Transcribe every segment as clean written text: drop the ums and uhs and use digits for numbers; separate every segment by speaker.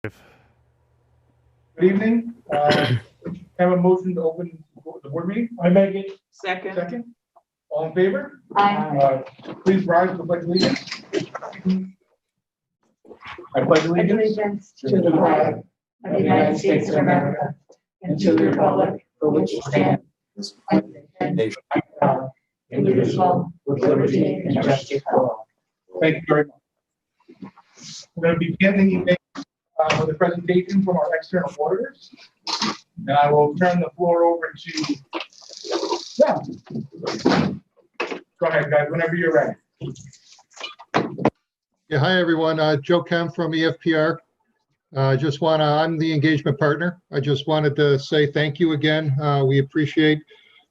Speaker 1: Good evening. Have a motion to open the board meeting.
Speaker 2: I make it.
Speaker 1: Second. All in favor?
Speaker 3: Aye.
Speaker 1: Please rise for the pledge of allegiance. I pledge allegiance
Speaker 3: Allegiance to the flag of the United States of America and to the republic for which it stands, one nation, indivisible, with liberty and justice for all.
Speaker 1: Thank you very much. We're going to begin the evening with a presentation from our external auditors. And I will turn the floor over to them. Go ahead, guys, whenever you're ready.
Speaker 4: Yeah, hi everyone. Joe Kemp from EFPR. I'm the engagement partner. I just wanted to say thank you again. We appreciate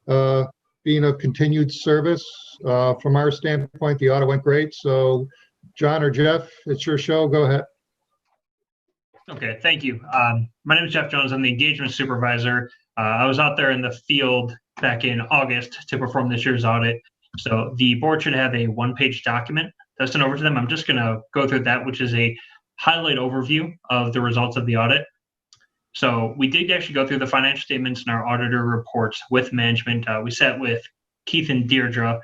Speaker 4: being of continued service. From our standpoint, the audit went great. So, John or Jeff, it's your show. Go ahead.
Speaker 5: Okay, thank you. My name is Jeff Jones. I'm the engagement supervisor. I was out there in the field back in August to perform this year's audit. So the board should have a one-page document that's sent over to them. I'm just going to go through that, which is a highlight overview of the results of the audit. So we did actually go through the financial statements and our auditor reports with management. We sat with Keith and Deirdre,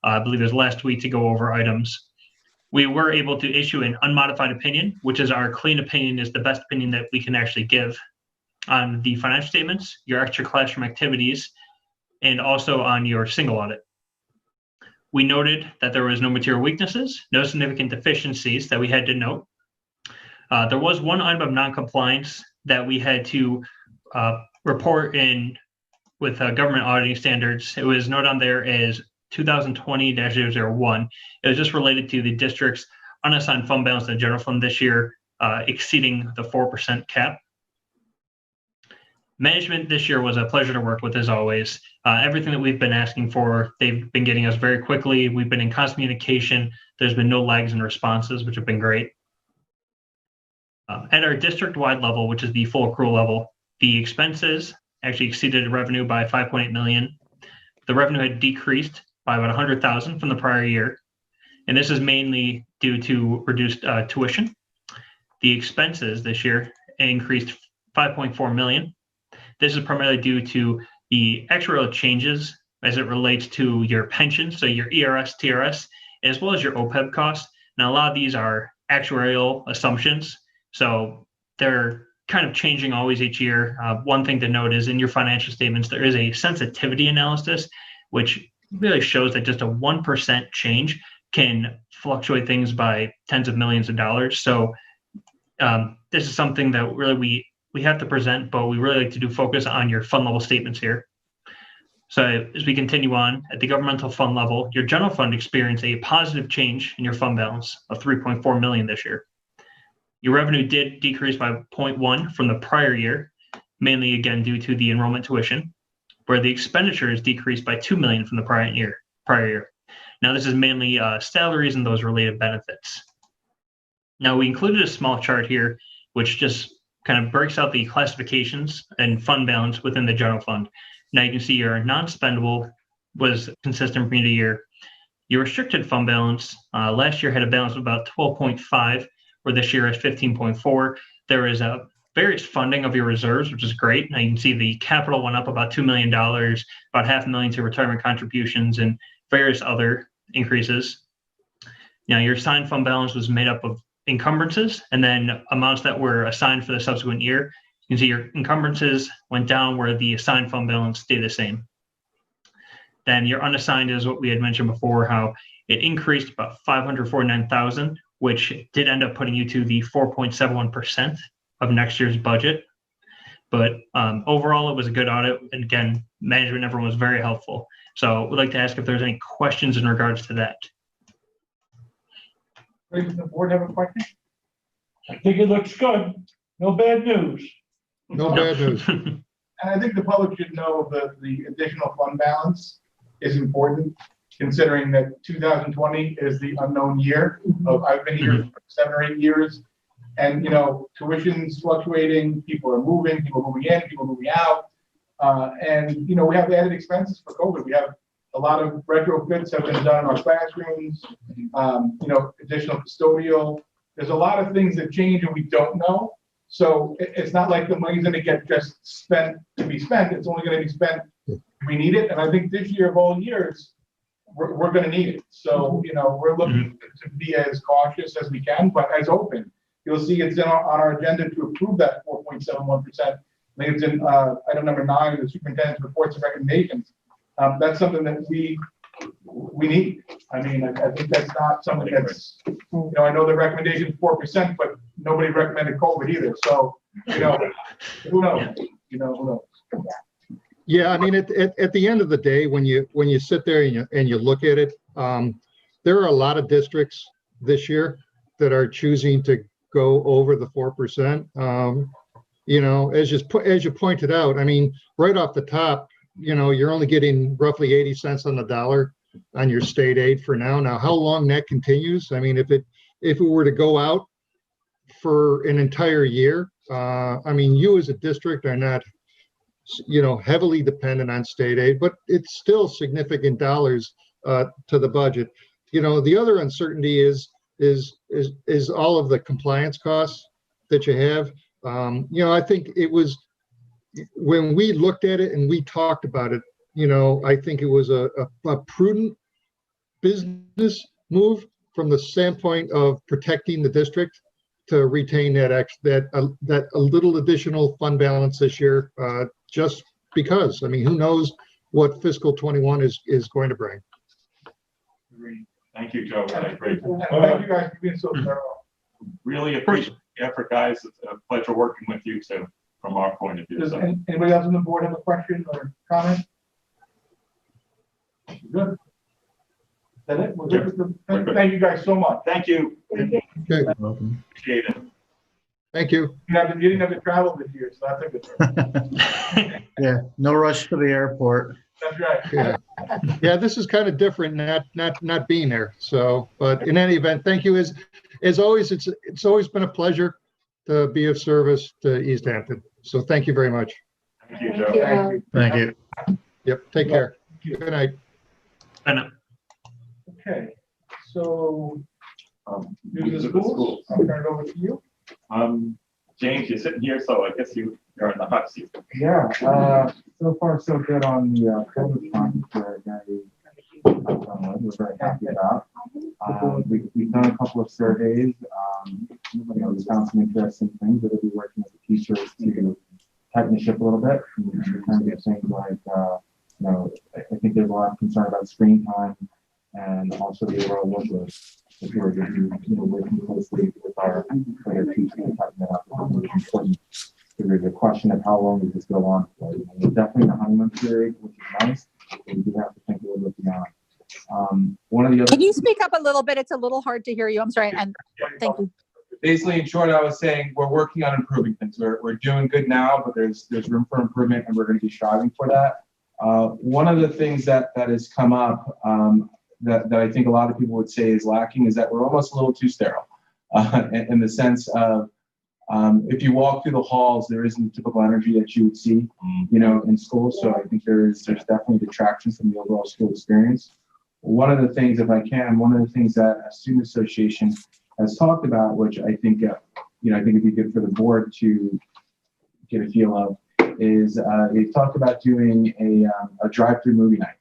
Speaker 5: I believe it was last week, to go over items. We were able to issue an unmodified opinion, which is our clean opinion, is the best opinion that we can actually give on the financial statements, your extra classroom activities, and also on your single audit. We noted that there was no material weaknesses, no significant deficiencies that we had to note. There was one item of noncompliance that we had to report in with government auditing standards. It was noted on there as 2020-001. It was just related to the district's unassigned fund balance in the general fund this year exceeding the 4% cap. Management this year was a pleasure to work with, as always. Everything that we've been asking for, they've been getting us very quickly. We've been in constant communication. There's been no lags in responses, which have been great. At our district-wide level, which is the full accrual level, the expenses actually exceeded revenue by $5.8 million. The revenue had decreased by about $100,000 from the prior year, and this is mainly due to reduced tuition. The expenses this year increased $5.4 million. This is primarily due to the actuarial changes as it relates to your pension, so your ERS, TRS, as well as your OPEB costs. Now, a lot of these are actuarial assumptions, so they're kind of changing always each year. One thing to note is in your financial statements, there is a sensitivity analysis, which really shows that just a 1% change can fluctuate things by tens of millions of dollars. So this is something that really we have to present, but we really like to do focus on your fund level statements here. So as we continue on, at the governmental fund level, your general fund experienced a positive change in your fund balance of $3.4 million this year. Your revenue did decrease by 0.1 from the prior year, mainly again due to the enrollment tuition, where the expenditures decreased by $2 million from the prior year. Now this is mainly salaries and those related benefits. Now we included a small chart here, which just kind of breaks out the classifications and fund balance within the general fund. Now you can see your non-spendable was consistent from year to year. Your restricted fund balance last year had a balance of about 12.5, where this year is 15.4. There is a various funding of your reserves, which is great. Now you can see the capital went up about $2 million, about $500,000 to retirement contributions and various other increases. Now your assigned fund balance was made up of encumbrances and then amounts that were assigned for the subsequent year. You can see your encumbrances went down where the assigned fund balance stayed the same. Then your unassigned is what we had mentioned before, how it increased about $549,000, which did end up putting you to the 4.71% of next year's budget. But overall, it was a good audit. And again, management, everyone was very helpful. So we'd like to ask if there's any questions in regards to that.
Speaker 1: Does the board have a question?
Speaker 2: I think it looks good. No bad news.
Speaker 4: No bad news.
Speaker 1: And I think the public should know that the additional fund balance is important, considering that 2020 is the unknown year. I've been here for 7 or 8 years, and tuition's fluctuating, people are moving in, people moving out, and we have added expenses for COVID. We have a lot of retrofits have been done in our classrooms, additional custodial. There's a lot of things that change and we don't know. So it's not like the money's gonna get just spent to be spent. It's only gonna be spent if we need it. And I think this year of all years, we're gonna need it. So, we're looking to be as cautious as we can, but as open. You'll see it's on our agenda to approve that 4.71%. I think it's in item number 9, the superintendent's reports and recommendations. That's something that we need. I mean, I think that's not something that's, I know the recommendation is 4%, but nobody recommended COVID either. So, who knows? Who knows?
Speaker 4: Yeah, I mean, at the end of the day, when you sit there and you look at it, there are a lot of districts this year that are choosing to go over the 4%. As you pointed out, I mean, right off the top, you're only getting roughly 80 cents on the dollar on your state aid for now. Now, how long that continues? I mean, if it were to go out for an entire year, I mean, you as a district are not, heavily dependent on state aid, but it's still significant dollars to the budget. The other uncertainty is all of the compliance costs that you have. I think it was when we looked at it and we talked about it, I think it was a prudent business move from the standpoint of protecting the district to retain that a little additional fund balance this year, just because. I mean, who knows what fiscal 21 is going to bring.
Speaker 6: Thank you, Joe. I agree.
Speaker 1: Thank you guys for being so thorough.
Speaker 6: Really appreciate the effort, guys. It's a pleasure working with you too, from our point of view.
Speaker 1: Does anybody else on the board have a question or comment? Good. Is that it? We're good. Thank you guys so much.
Speaker 6: Thank you.
Speaker 4: Okay,
Speaker 6: Appreciate it.
Speaker 4: thank you.
Speaker 1: You didn't have to travel this year, so that's a good thing.
Speaker 7: Yeah, no rush to the airport.
Speaker 1: That's right.
Speaker 4: Yeah, this is kind of different, not being there. So, but in any event, thank you. As always, it's always been a pleasure to be of service to East Hampton. So thank you very much.
Speaker 6: Thank you, Joe.
Speaker 1: Thank you.
Speaker 7: Thank you.
Speaker 4: Yep, take care. Good night.
Speaker 1: Okay, so
Speaker 6: These are the schools.
Speaker 1: I'll turn it over to you.
Speaker 6: James, you're sitting here, so I guess you're in the hot seat.
Speaker 8: Yeah, so far so good on the COVID front. We're very happy about. We've done a couple of surveys. We found some interesting things that we'll be working with the teachers to tighten the ship a little bit in terms of things like, I think there's a lot of concern about screen time and also the overall workload. If we're going to be working closely with our teachers to tighten that up. There's a question of how long does this go on for? We're definitely in the honeymoon period, which is nice, but we do have to think a little bit beyond. One of the other.
Speaker 3: Can you speak up a little bit? It's a little hard to hear you. I'm sorry. And thank you.
Speaker 8: Basically, in short, I was saying we're working on improving things. We're doing good now, but there's room for improvement, and we're going to be striving for that. One of the things that has come up that I think a lot of people would say is lacking is that we're almost a little too sterile in the sense of if you walk through the halls, there isn't the typical energy that you would see, in school. So I think there's definitely detractions from the overall school experience. One of the things that a student association has talked about, which I think, I think it'd be good for the board to get a feel of, is they've talked about doing a drive-through movie night,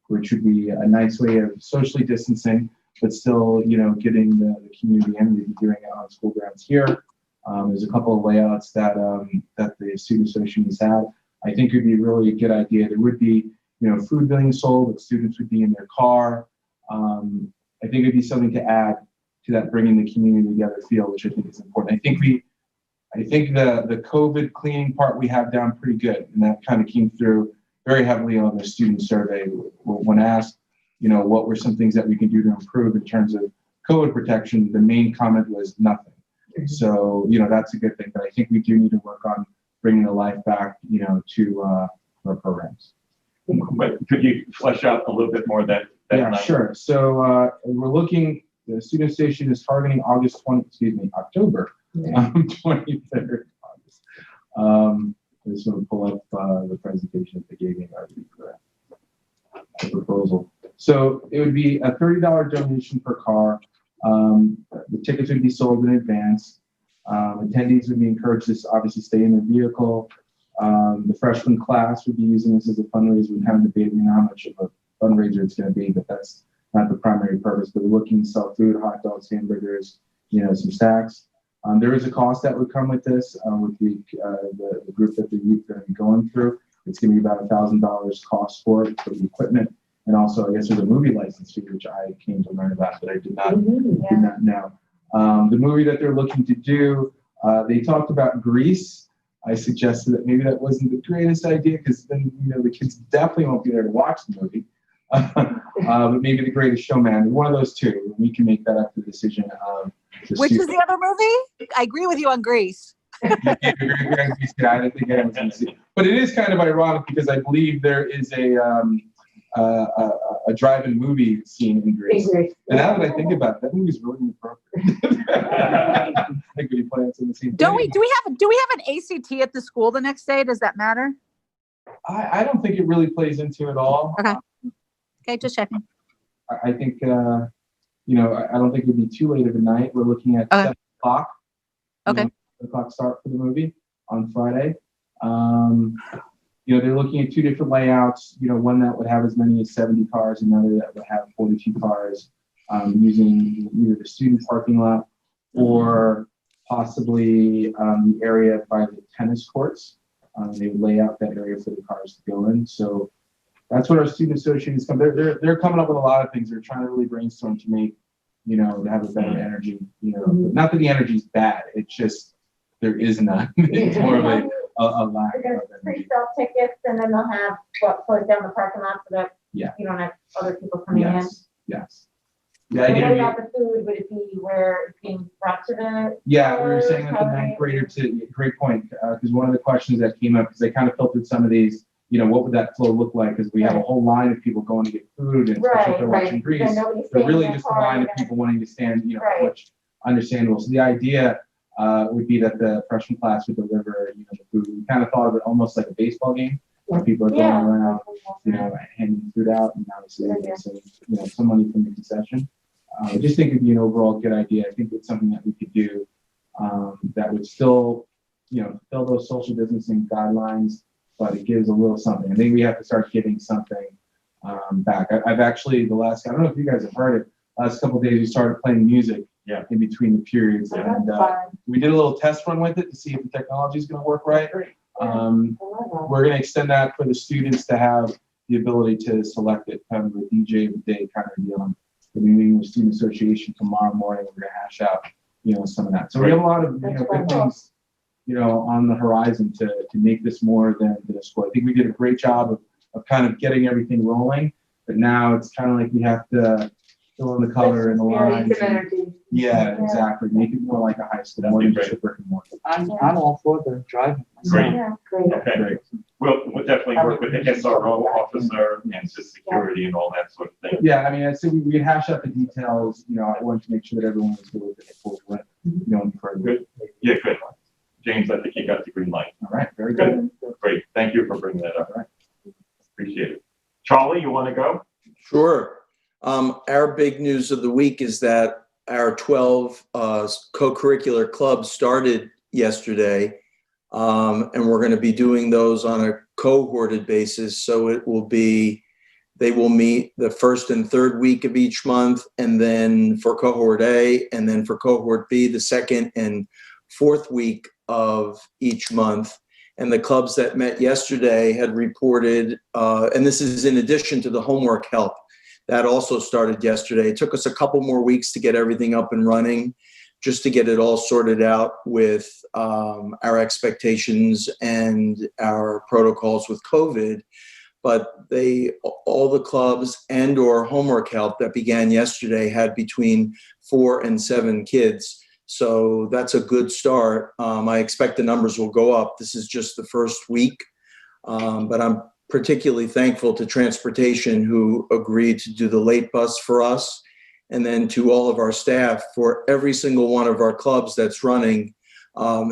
Speaker 8: which would be a nice way of socially distancing, but still, getting the community in. We'd be doing it on school grounds here. There's a couple of layouts that the student association has had. I think it would be really a good idea. There would be, food being sold, but students would be in their car. I think it'd be something to add to that bringing the community together feel, which I think is important. I think the COVID cleaning part we have down pretty good, and that kind of came through very heavily on the student survey. When asked, what were some things that we can do to improve in terms of COVID protection, the main comment was nothing. So, that's a good thing, but I think we do need to work on bringing the life back, to our programs.
Speaker 6: But could you flesh out a little bit more that
Speaker 8: Yeah,
Speaker 6: night?
Speaker 8: sure. So the student station is targeting October 23rd. I just want to pull up the presentation that they gave me for the proposal. So it would be a $30 donation per car. The tickets would be sold in advance. Attendees would be encouraged to obviously stay in their vehicle. The freshman class would be using this as a fundraiser. We're kind of debating how much of a fundraiser it's going to be, but that's not the primary purpose. But we're looking to sell food, hot dogs, hamburgers, some snacks. There is a cost that would come with this, with the group that the youth are going to be going through. It's going to be about $1,000 cost for it, for the equipment. And also, I guess there's a movie license fee, which I came to learn about, but I did not know. The movie that they're looking to do, they talked about Grease. I suggested that maybe that wasn't the greatest idea, because then, the kids definitely won't be there to watch the movie. But maybe The Greatest Showman, one of those two. We can make that up the decision.
Speaker 3: Which is the other movie? I agree with you on Grease.
Speaker 8: I didn't think I was going to see. But it is kind of ironic, because I believe there is a drive-in movie scene in Grease. And now that I think about it, that movie's really inappropriate. I think when you play it in the scene.
Speaker 3: Do we have an ACT at the school the next day? Does that matter?
Speaker 8: I don't think it really plays into it all.
Speaker 3: Okay, just checking.
Speaker 8: I think, I don't think it would be too late of a night. We're looking at 7 o'clock.
Speaker 3: Okay.
Speaker 8: 7 o'clock start for the movie on Friday. They're looking at 2 different layouts, one that would have as many as 70 cars, another that would have 42 cars, using either the student parking lot or possibly the area by the tennis courts. They would lay out that area for the cars to go in. So that's what our student associations come. They're coming up with a lot of things. They're trying to really brainstorm to make, to have a better energy. Not that the energy is bad. It's just there is none. It's more of a lack of
Speaker 9: They're going to
Speaker 8: energy.
Speaker 9: pre-sell tickets, and then they'll have close down the parking lot so that you don't have other people coming in.
Speaker 8: Yes.
Speaker 9: So what about the food? Would it be where it's being brought to the?
Speaker 8: Yeah, we were saying that the ninth grader great point, because one of the questions that came up, because they kind of filtered some of these, what would that flow look like? Because we have a whole line of people going to get food, and especially if they're watching Grease, they're really just a line of people wanting to stand, which understandable. So the idea would be that the freshman class would deliver, the food. We kind of thought of it almost like a baseball game, where people are going around, handing food out, and obviously some money from the concession. I just think it'd be an overall good idea. I think it's something that we could do that would still, fulfill those social distancing guidelines, but it gives a little something. I think we have to start giving something back. I've actually, I don't know if you guys have heard it, last couple of days we started playing music in between the periods. And we did a little test run with it to see if the technology is going to work right. We're going to extend that for the students to have the ability to select it, kind of a DJ of the day kind of deal. The New England Student Association tomorrow morning, we're going to hash out, some of that. So we have a lot of, good things, on the horizon to make this more than a school. I think we did a great job of kind of getting everything rolling, but now it's kind of like we have to fill in the color and the lines. Yeah, exactly. Make it more like a high school, more than just a brick and mortar.
Speaker 7: I'm all for the driving.
Speaker 6: Great.
Speaker 9: Yeah, great.
Speaker 6: Okay, great. We'll definitely work with the SRO officer and just security and all that sort of thing.
Speaker 8: Yeah, I mean, I'd say we hash out the details. I wanted to make sure that everyone was good with it before we went,
Speaker 6: Good. Yeah, good. James, I think you got the green light.
Speaker 8: All right, very good.
Speaker 6: Great. Thank you for bringing that up. All right. Appreciate it. Charlie, you want to go?
Speaker 10: Sure. Our big news of the week is that our 12 co-curricular clubs started yesterday, and we're going to be doing those on a cohorted basis. So they will meet the first and third week of each month, and then for cohort A, and then for cohort B, the second and fourth week of each month. And the clubs that met yesterday had reported, and this is in addition to the homework help that also started yesterday. It took us a couple more weeks to get everything up and running, just to get it all sorted out with our expectations and our protocols with COVID. But all the clubs and or homework help that began yesterday had between 4 and 7 kids. So that's a good start. I expect the numbers will go up. This is just the first week, but I'm particularly thankful to transportation, who agreed to do the late bus for us, and then to all of our staff for every single one of our clubs that's running.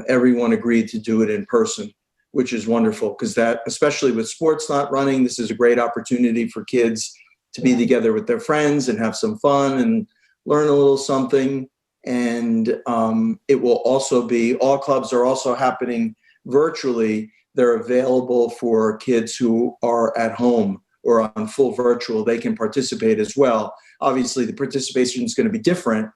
Speaker 10: Everyone agreed to do it in person, which is wonderful, because that, especially with sports not running, this is a great opportunity for kids to be together with their friends and have some fun and learn a little something. And it will also be, all clubs are also happening virtually. They're available for kids who are at home or on full virtual. They can participate as well. Obviously, the participation is going to be different,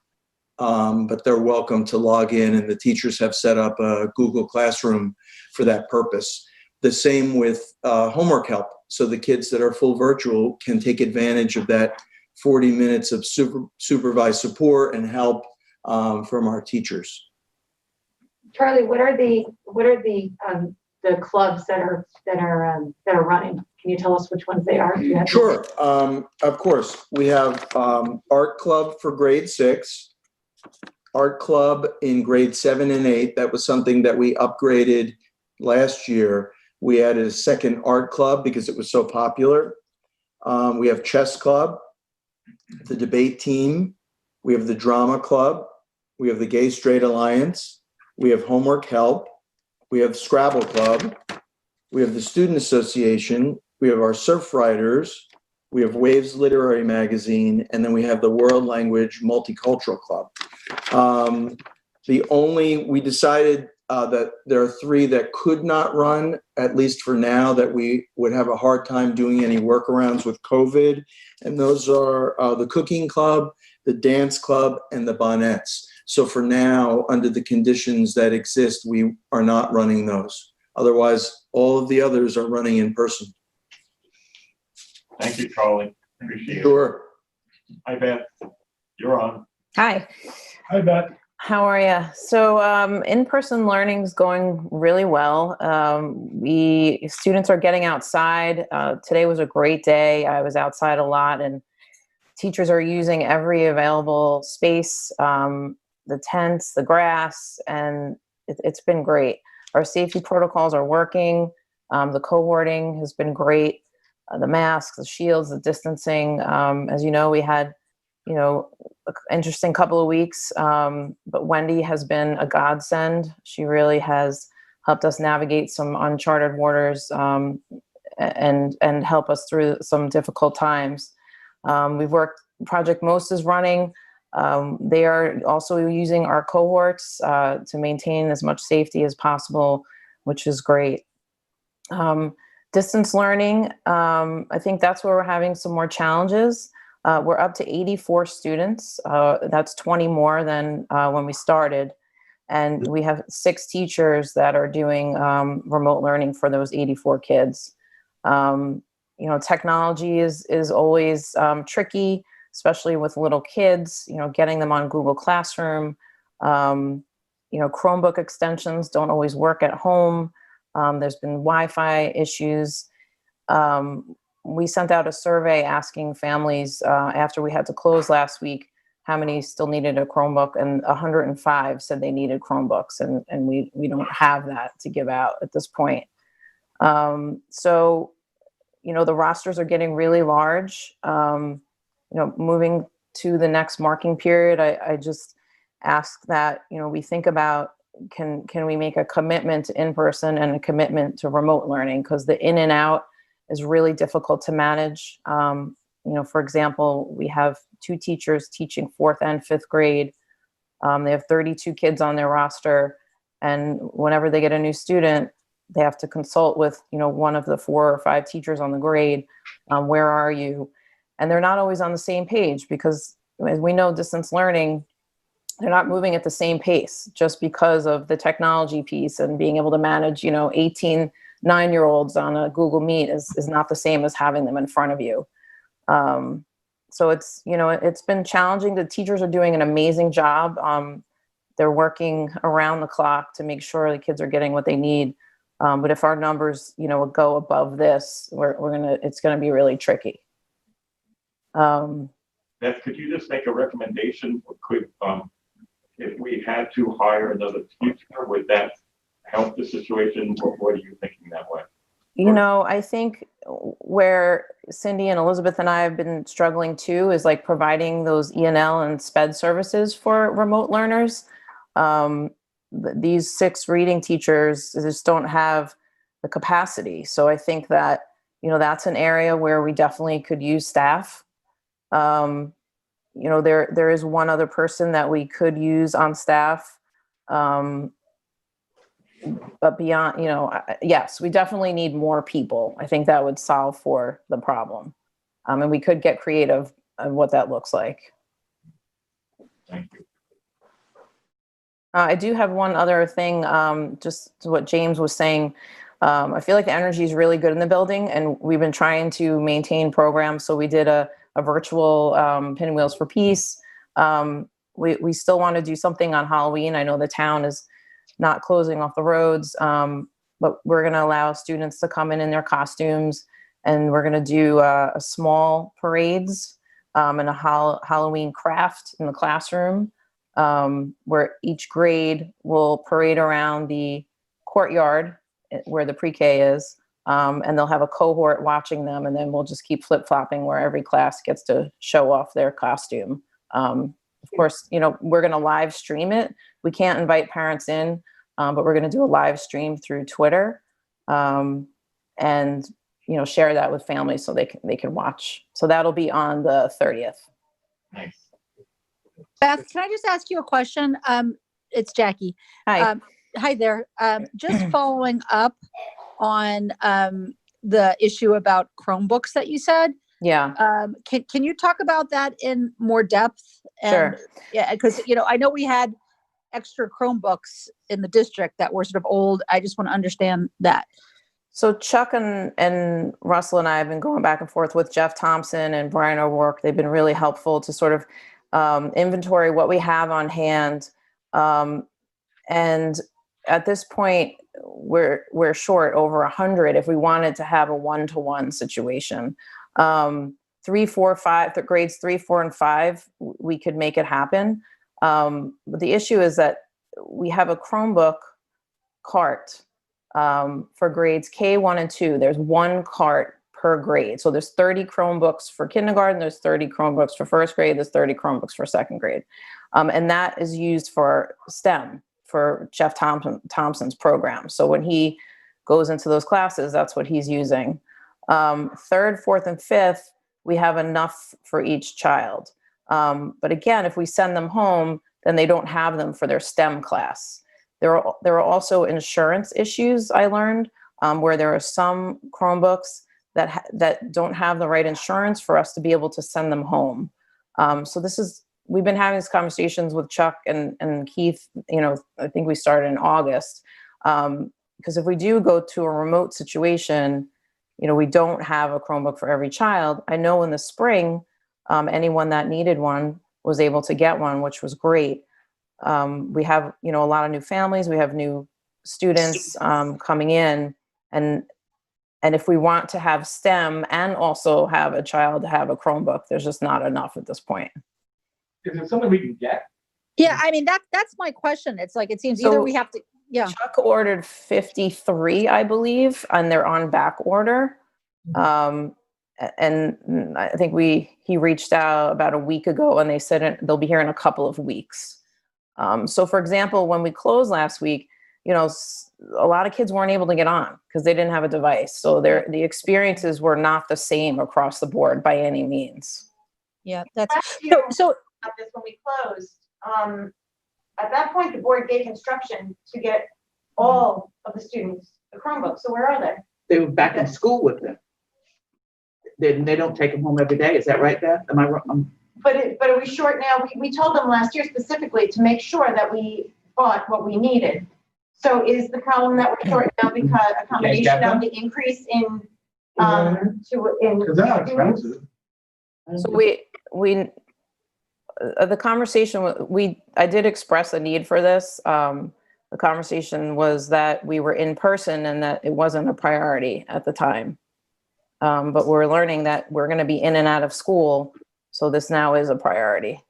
Speaker 10: but they're welcome to log in, and the teachers have set up a Google Classroom for that purpose. The same with homework help. So the kids that are full virtual can take advantage of that 40 minutes of supervised support and help from our teachers.
Speaker 3: Charlie, what are the clubs that are running? Can you tell us which ones they are?
Speaker 10: Sure. Of course. We have Art Club for grade 6, Art Club in grade 7 and 8. That was something that we upgraded last year. We added a second art club because it was so popular. We have Chess Club, the debate team. We have the Drama Club. We have the Gay Straight Alliance. We have Homework Help. We have Scrabble Club. We have the Student Association. We have our Surf Writers. We have Waves Literary Magazine. And then we have the World Language Multicultural Club. We decided that there are 3 that could not run, at least for now, that we would have a hard time doing any workarounds with COVID. And those are the Cooking Club, the Dance Club, and the Bonnettes. So for now, under the conditions that exist, we are not running those. Otherwise, all of the others are running in person.
Speaker 6: Thank you, Charlie. Appreciate it.
Speaker 10: Sure.
Speaker 6: Hi, Beth. You're on.
Speaker 2: Hi, Beth.
Speaker 11: How are you? So in-person learning is going really well. Students are getting outside. Today was a great day. I was outside a lot, and teachers are using every available space, the tents, the grass, and it's been great. Our safety protocols are working. The cohorting has been great. The masks, the shields, the distancing. As you know, we had an interesting couple of weeks, but Wendy has been a godsend. She really has helped us navigate some uncharted waters and help us through some difficult times. We've worked, Project MOST is running. They are also using our cohorts to maintain as much safety as possible, which is great. Distance learning, I think that's where we're having some more challenges. We're up to 84 students. That's 20 more than when we started. And we have 6 teachers that are doing remote learning for those 84 kids. Technology is always tricky, especially with little kids, getting them on Google Classroom. Chromebook extensions don't always work at home. There's been Wi-Fi issues. We sent out a survey asking families after we had to close last week how many still needed a Chromebook, and 105 said they needed Chromebooks, and we don't have that to give out at this point. So the rosters are getting really large. Moving to the next marking period, I just ask that we think about can we make a commitment to in-person and a commitment to remote learning, because the in and out is really difficult to manage. For example, we have 2 teachers teaching 4th and 5th grade. They have 32 kids on their roster, and whenever they get a new student, they have to consult with one of the 4 or 5 teachers on the grade. Where are you? And they're not always on the same page, because as we know, distance learning, they're not moving at the same pace just because of the technology piece, and being able to manage 18 9-year-olds on a Google Meet is not the same as having them in front of you. So it's been challenging. The teachers are doing an amazing job. They're working around the clock to make sure the kids are getting what they need. But if our numbers, go above this, it's gonna be really tricky.
Speaker 6: Beth, could you just make a recommendation? If we had to hire another teacher, would that help the situation? What are you thinking that way?
Speaker 11: I think where Cindy and Elizabeth and I have been struggling too is like providing those E&L and SPED services for remote learners. These 6 reading teachers just don't have the capacity. So I think that, that's an area where we definitely could use staff. there is one other person that we could use on staff. But beyond, yes, we definitely need more people. I think that would solve for the problem. And we could get creative on what that looks like.
Speaker 6: Thank you.
Speaker 11: I do have one other thing, just to what James was saying. I feel like the energy is really good in the building, and we've been trying to maintain programs. So we did a virtual Pinwheels for Peace. We still want to do something on Halloween. I know the town is not closing off the roads, but we're going to allow students to come in their costumes, and we're going to do a small parades and a Halloween craft in the classroom, where each grade will parade around the courtyard where the pre-K is, and they'll have a cohort watching them, and then we'll just keep flip-flopping where every class gets to show off their costume. Of course, we're going to live stream it. We can't invite parents in, but we're going to do a live stream through Twitter, and share that with families so they can watch. So that'll be on the 30th.
Speaker 6: Nice.
Speaker 3: Beth, can I just ask you a question? It's Jackie.
Speaker 11: Hi.
Speaker 3: Hi there. Just following up on the issue about Chromebooks that you said.
Speaker 11: Yeah.
Speaker 3: Can you talk about that in more depth?
Speaker 11: Sure.
Speaker 3: Yeah, because I know we had extra Chromebooks in the district that were sort of old. I just want to understand that.
Speaker 11: So Chuck and Russell and I have been going back and forth with Jeff Thompson and Brian O'Rourke. They've been really helpful to sort of inventory what we have on hand. And at this point, we're short over 100 if we wanted to have a one-to-one situation. 3, 4, 5, the grades 3, 4, and 5, we could make it happen. But the issue is that we have a Chromebook cart for grades K, 1, and 2. There's one cart per grade. So there's 30 Chromebooks for kindergarten, there's 30 Chromebooks for first grade, there's 30 Chromebooks for second grade. And that is used for STEM, for Jeff Thompson's program. So when he goes into those classes, that's what he's using. 3rd, 4th, and 5th, we have enough for each child. But again, if we send them home, then they don't have them for their STEM class. There are also insurance issues, I learned, where there are some Chromebooks that don't have the right insurance for us to be able to send them home. So we've been having these conversations with Chuck and Keith, I think we started in August. Because if we do go to a remote situation, we don't have a Chromebook for every child. I know in the spring, anyone that needed one was able to get one, which was great. We have, a lot of new families. We have new students coming in, and if we want to have STEM and also have a child have a Chromebook, there's just not enough at this point.
Speaker 1: Is it something we can get?
Speaker 3: Yeah, I mean, that's my question. It's like, it seems either we have to, yeah.
Speaker 11: Chuck ordered 53, I believe, and they're on back order. And I think he reached out about a week ago, and they said they'll be here in a couple of weeks. So for example, when we closed last week, a lot of kids weren't able to get on because they didn't have a device. So the experiences were not the same across the board by any means.
Speaker 3: Yeah, that's
Speaker 9: so. This when we closed, at that point, the board gave instruction to get all of the students the Chromebooks. So where are they?
Speaker 7: They were back in school with them. They don't take them home every day. Is that right, Beth? Am I wrong?
Speaker 9: But are we short now? We told them last year specifically to make sure that we bought what we needed. So is the problem that we're short now because a combination of the increase in
Speaker 1: Because they're not expensive.
Speaker 11: So the conversation I did express a need for this. The conversation was that we were in person and that it wasn't a priority at the time. But we're learning that we're going to be in and out of school, so this now is a priority.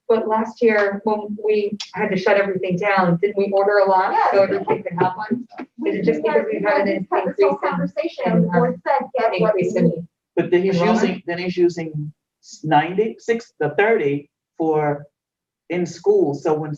Speaker 12: But last year, when we had to shut everything down, didn't we order a lot so everything could have one? Is it just because we've had an increase in
Speaker 9: conversation and the board said get what we need?
Speaker 7: But then he's using 96 to 30 for in school. So when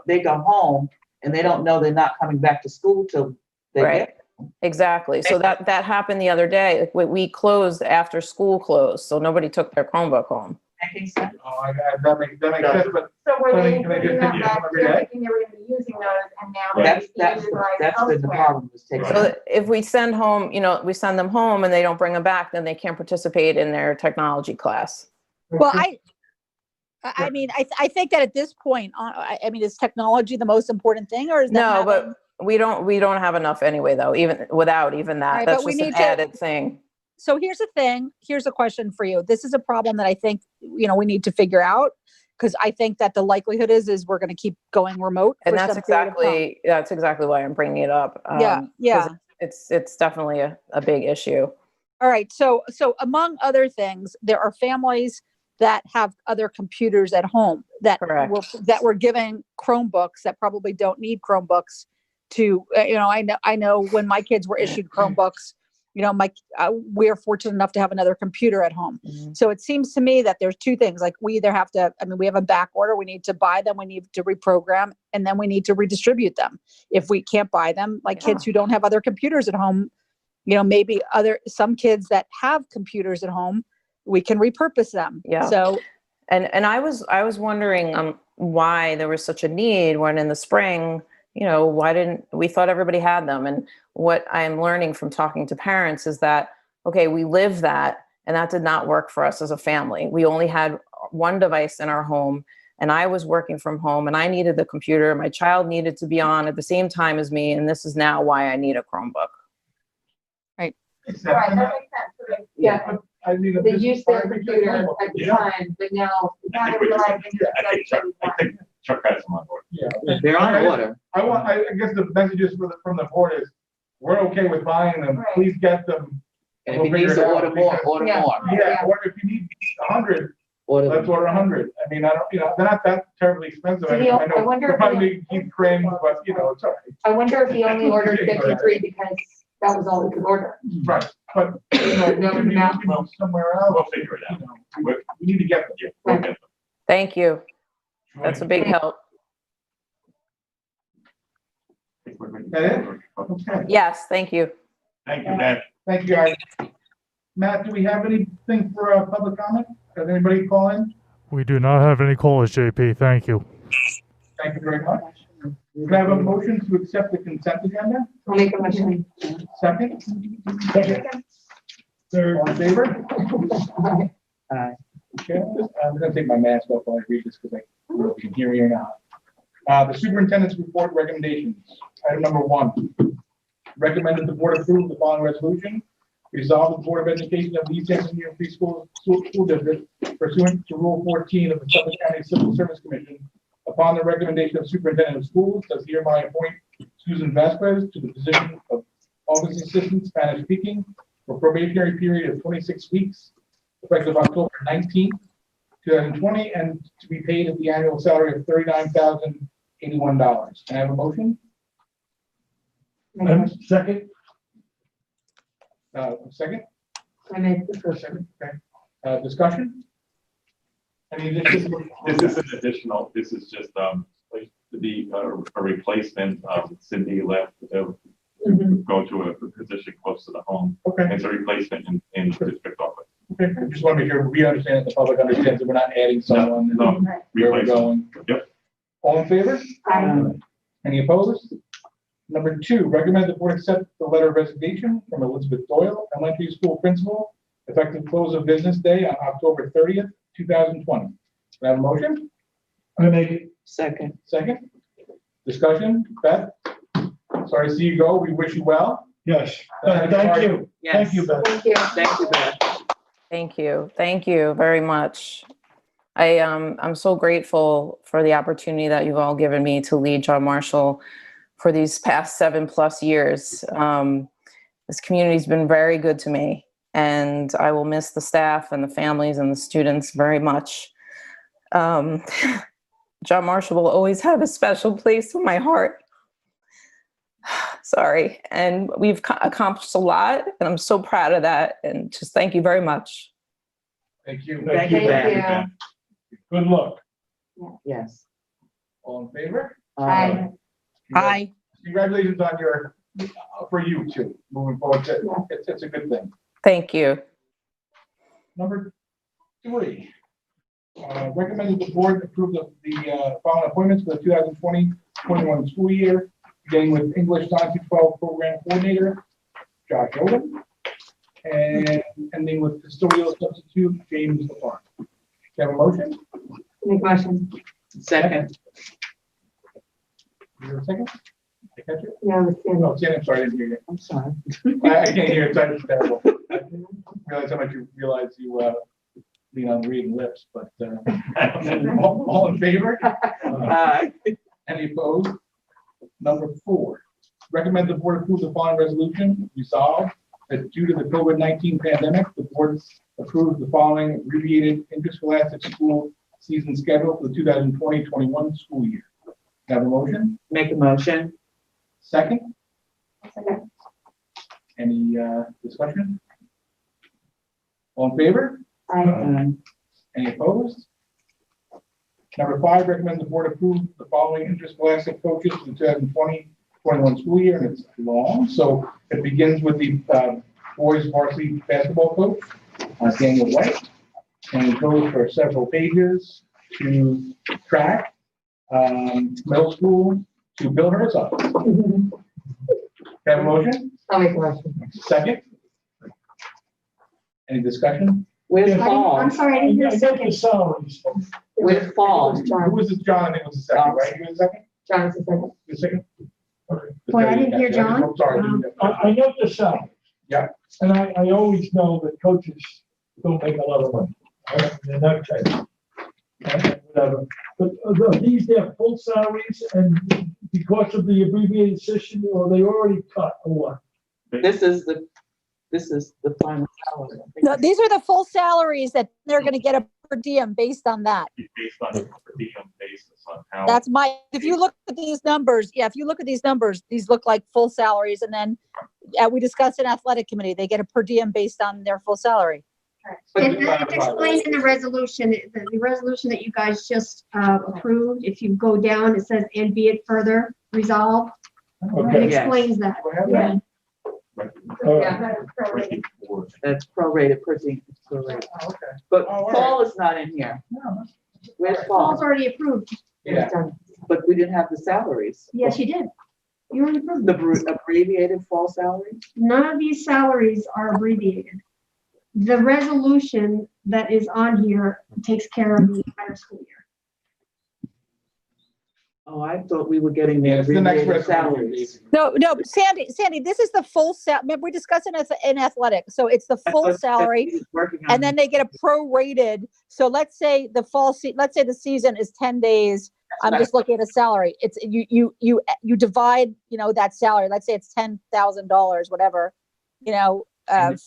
Speaker 7: they go home and they don't know they're not coming back to school till they get.
Speaker 11: Exactly. So that happened the other day. We closed after school closed, so nobody took their Chromebook home.
Speaker 7: Making sense?
Speaker 1: Oh, that makes sense, but
Speaker 9: So were
Speaker 1: So
Speaker 9: they
Speaker 1: can they just
Speaker 9: thinking
Speaker 1: take
Speaker 9: that
Speaker 1: it home every
Speaker 9: they're
Speaker 1: day?
Speaker 9: thinking they were gonna be using those and now
Speaker 7: That's,
Speaker 9: they're
Speaker 7: that's,
Speaker 9: being utilized
Speaker 7: that's been the
Speaker 9: elsewhere?
Speaker 7: problem, was taking.
Speaker 11: So if we send home, we send them home and they don't bring them back, then they can't participate in their technology class.
Speaker 3: Well, I mean, I think that at this point, I mean, is technology the most important thing, or is that
Speaker 11: No,
Speaker 3: having-
Speaker 11: but we don't have enough anyway, though, even without even that.
Speaker 3: Right,
Speaker 11: That's
Speaker 3: but we
Speaker 11: just an
Speaker 3: need to-
Speaker 11: added thing.
Speaker 3: So here's the thing. Here's a question for you. This is a problem that I think, we need to figure out, because I think that the likelihood is we're going to keep going remote.
Speaker 11: And
Speaker 3: for
Speaker 11: that's
Speaker 3: some period of time.
Speaker 11: exactly why I'm bringing it up.
Speaker 3: Yeah,
Speaker 11: 'cause
Speaker 3: yeah.
Speaker 11: It's definitely a big issue.
Speaker 3: All right. So among other things, there are families that have other computers at home that
Speaker 11: Correct.
Speaker 3: were given Chromebooks that probably don't need Chromebooks to, I know when my kids were issued Chromebooks, we're fortunate enough to have another computer at home.
Speaker 11: Mhm.
Speaker 3: So it seems to me that there's two things, like we either have to, we have a back order, we need to buy them, we need to reprogram, and then we need to redistribute them. If we can't buy them, like kids who don't have other computers at home, maybe some kids that have computers at home, we can repurpose them.
Speaker 11: Yeah.
Speaker 3: So,
Speaker 11: And I was wondering why there was such a need when in the spring, why didn't we thought everybody had them? And what I'm learning from talking to parents is that, okay, we lived that, and that did not work for us as a family. We only had one device in our home, and I was working from home, and I needed the computer. My child needed to be on at the same time as me, and this is now why I need a Chromebook.
Speaker 9: Right, that makes sense. So they-
Speaker 12: Yeah,
Speaker 1: I mean, if
Speaker 12: they
Speaker 1: this-
Speaker 12: used their computer at the
Speaker 6: Yeah.
Speaker 12: time, but now,
Speaker 9: Now
Speaker 6: I
Speaker 9: they're
Speaker 6: think
Speaker 9: realizing
Speaker 6: I think Chuck has them on board.
Speaker 1: Yeah.
Speaker 7: They're on order.
Speaker 1: I guess the messages from the board is, we're okay with buying them,
Speaker 9: Right.
Speaker 1: please get them.
Speaker 7: And if
Speaker 1: We'll
Speaker 7: he needs
Speaker 1: figure it
Speaker 7: to
Speaker 1: out
Speaker 7: order more,
Speaker 1: because-
Speaker 7: order
Speaker 12: Yeah.
Speaker 7: more.
Speaker 1: Yeah, or if you need 100, let's order 100. I mean, I don't, they're not that terribly expensive. I
Speaker 12: I
Speaker 1: know
Speaker 12: wonder
Speaker 1: they're
Speaker 12: if
Speaker 1: probably keep cranes, but it's all right.
Speaker 12: I wonder if he only ordered 53 because that was all he could order.
Speaker 1: Right, but,
Speaker 12: No,
Speaker 1: if you
Speaker 12: no.
Speaker 1: need them somewhere else.
Speaker 6: We'll figure it out.
Speaker 1: We need to get them.
Speaker 6: Yeah, we'll get them.
Speaker 11: Thank you. That's a big help.
Speaker 1: That it? Okay,
Speaker 11: Yes, thank you.
Speaker 6: Thank you, Matt.
Speaker 1: thank you, guys. Matt, do we have anything for public comment? Does anybody call in?
Speaker 2: We do not have any callers, JP. Thank you.
Speaker 1: Thank you very much. Can I have a motion to accept the consent agenda?
Speaker 12: I'll make a motion.
Speaker 1: Second? Third. All in favor?
Speaker 7: Aye.
Speaker 1: Okay, I'm gonna take my mask off while I read this because I don't know if you can hear me or not. The superintendent's report recommendations. Item number 1. Recommended the board approve the following resolution. Resolve the Board of Education of the East Hampton Union Free School District pursuant to Rule 14 of the Suffolk County Civil Service Commission, upon the recommendation of Superintendent of Schools, does hereby appoint Susan Vasquez to the position of Office Assistant Spanish Speaking for probationary period of 26 weeks, effective October 19th, 2020, and to be paid at the annual salary of $39,081. Can I have a motion?
Speaker 2: Second?
Speaker 1: Second?
Speaker 12: I made the first.
Speaker 1: Okay. Discussion? Any additional?
Speaker 6: This is an additional, this is just, like, a replacement, Cindy left, go to a position close to the home.
Speaker 1: Okay.
Speaker 6: It's a replacement in the district office.
Speaker 1: Okay, I just want to make sure we understand that the public understands that we're not adding someone. and
Speaker 6: No,
Speaker 1: Where we're
Speaker 6: replacement.
Speaker 1: going.
Speaker 6: Yep.
Speaker 1: All in favor? Any opposed? Number 2, recommend the board accept the letter of resignation from Elizabeth Doyle, elementary school principal, effective close of business day on October 30th, 2020. Can I have a motion?
Speaker 2: I make it.
Speaker 7: Second.
Speaker 1: Second? Discussion? Beth? Sorry to see you go. We wish you well.
Speaker 2: Yes. Thank you. Thank you, Beth.
Speaker 12: Thank you.
Speaker 7: Thank you, Beth.
Speaker 11: Thank you. Thank you very much. I'm so grateful for the opportunity that you've all given me to lead John Marshall for these past 7+ years. This community's been very good to me, and I will miss the staff and the families and the students very much. John Marshall will always have a special place in my heart. Sorry. And we've accomplished a lot, and I'm so proud of that. And just thank you very much.
Speaker 1: Thank you.
Speaker 7: Thank you, Beth.
Speaker 2: Good luck.
Speaker 7: Yes.
Speaker 1: All in favor?
Speaker 12: Aye.
Speaker 3: Hi.
Speaker 1: Congratulations on for you too, moving forward. It's a good thing.
Speaker 11: Thank you.
Speaker 1: Number 3, Recommended the board approve the following appointments for the 2020-21 school year, beginning with English 9-12 program coordinator, Josh Owen, and ending with custodial substitute, James LaFarge. Do you have a motion?
Speaker 12: Make motion.
Speaker 7: Second.
Speaker 1: Is there a second? I catch it?
Speaker 12: Yeah, let's see.
Speaker 1: Oh, Jen, I'm sorry, I didn't hear you.
Speaker 7: I'm sorry.
Speaker 1: I can't hear it, it's terrible. I didn't realize how much you realize you lean on reading lips, but all in favor? Any opposed? Number 4, recommend the board approve the following resolution. Resolved that due to the COVID-19 pandemic, the board approves the following abbreviated interscholastic school season schedule for the 2020-21 school year. Have a motion?
Speaker 7: Make a motion.
Speaker 1: Second? Any discussion? All in favor? Any opposed? Number 5, recommend the board approve the following interscholastic coaches for the 2020-21 school year, and it's long, so it begins with the boys varsity basketball coach, Daniel White, and it goes for several pages to track, middle school, to Bill Herzog. Have a motion?
Speaker 12: I'll make a motion.
Speaker 1: Second? Any discussion?
Speaker 7: Where's
Speaker 12: I'm
Speaker 7: Paul?
Speaker 12: sorry, I didn't hear a
Speaker 2: I got the
Speaker 12: second.
Speaker 2: salaries.
Speaker 7: Where's Paul?
Speaker 1: Who was it? John, I think it was the second, right? You was the second?
Speaker 12: John's the second.
Speaker 1: The second? Okay.
Speaker 12: Boy, I didn't hear John.
Speaker 1: I'm sorry.
Speaker 2: I know the salaries.
Speaker 1: Yeah.
Speaker 2: And I always know that coaches don't make a lot of money. They're not paid. Whatever. But are these their full salaries and because of the abbreviated session, or they already cut or what?
Speaker 7: This is the final salary. I think.
Speaker 3: No, these are the full salaries that they're gonna get a per diem based on that.
Speaker 6: Based on the per diem basis on how.
Speaker 3: That's if you look at these numbers, these look like full salaries. And then we discussed in athletic committee, they get a per diem based on their full salary.
Speaker 12: And it's explained in the resolution, the resolution that you guys just approved. If you go down, it says, and be it further resolved. It
Speaker 2: Okay.
Speaker 7: Yes.
Speaker 12: explains that.
Speaker 3: Yeah.
Speaker 2: All right.
Speaker 7: That's prorated per diem. It's prorated.
Speaker 1: Okay.
Speaker 7: But
Speaker 1: Oh, all right.
Speaker 7: Paul is not in here.
Speaker 1: No.
Speaker 7: Where's
Speaker 12: Paul's
Speaker 7: Paul?
Speaker 12: already approved.
Speaker 1: Yeah.
Speaker 7: But we didn't have the salaries.
Speaker 12: Yes, you did. You already approved.
Speaker 7: The abbreviated fall salaries?
Speaker 12: None of these salaries are abbreviated. The resolution that is on here takes care of the entire school year.
Speaker 7: Oh, I thought we were getting the
Speaker 1: Yeah, it's the next
Speaker 7: abbreviated
Speaker 1: resolution.
Speaker 7: salaries.
Speaker 3: No, Sandy, this is the full remember we discussed it in athletics. So it's the full salary. And then they get a prorated. So let's say let's say the season is 10 days. I'm just looking at a salary. It's you divide, that salary. Let's say it's $10,000, whatever,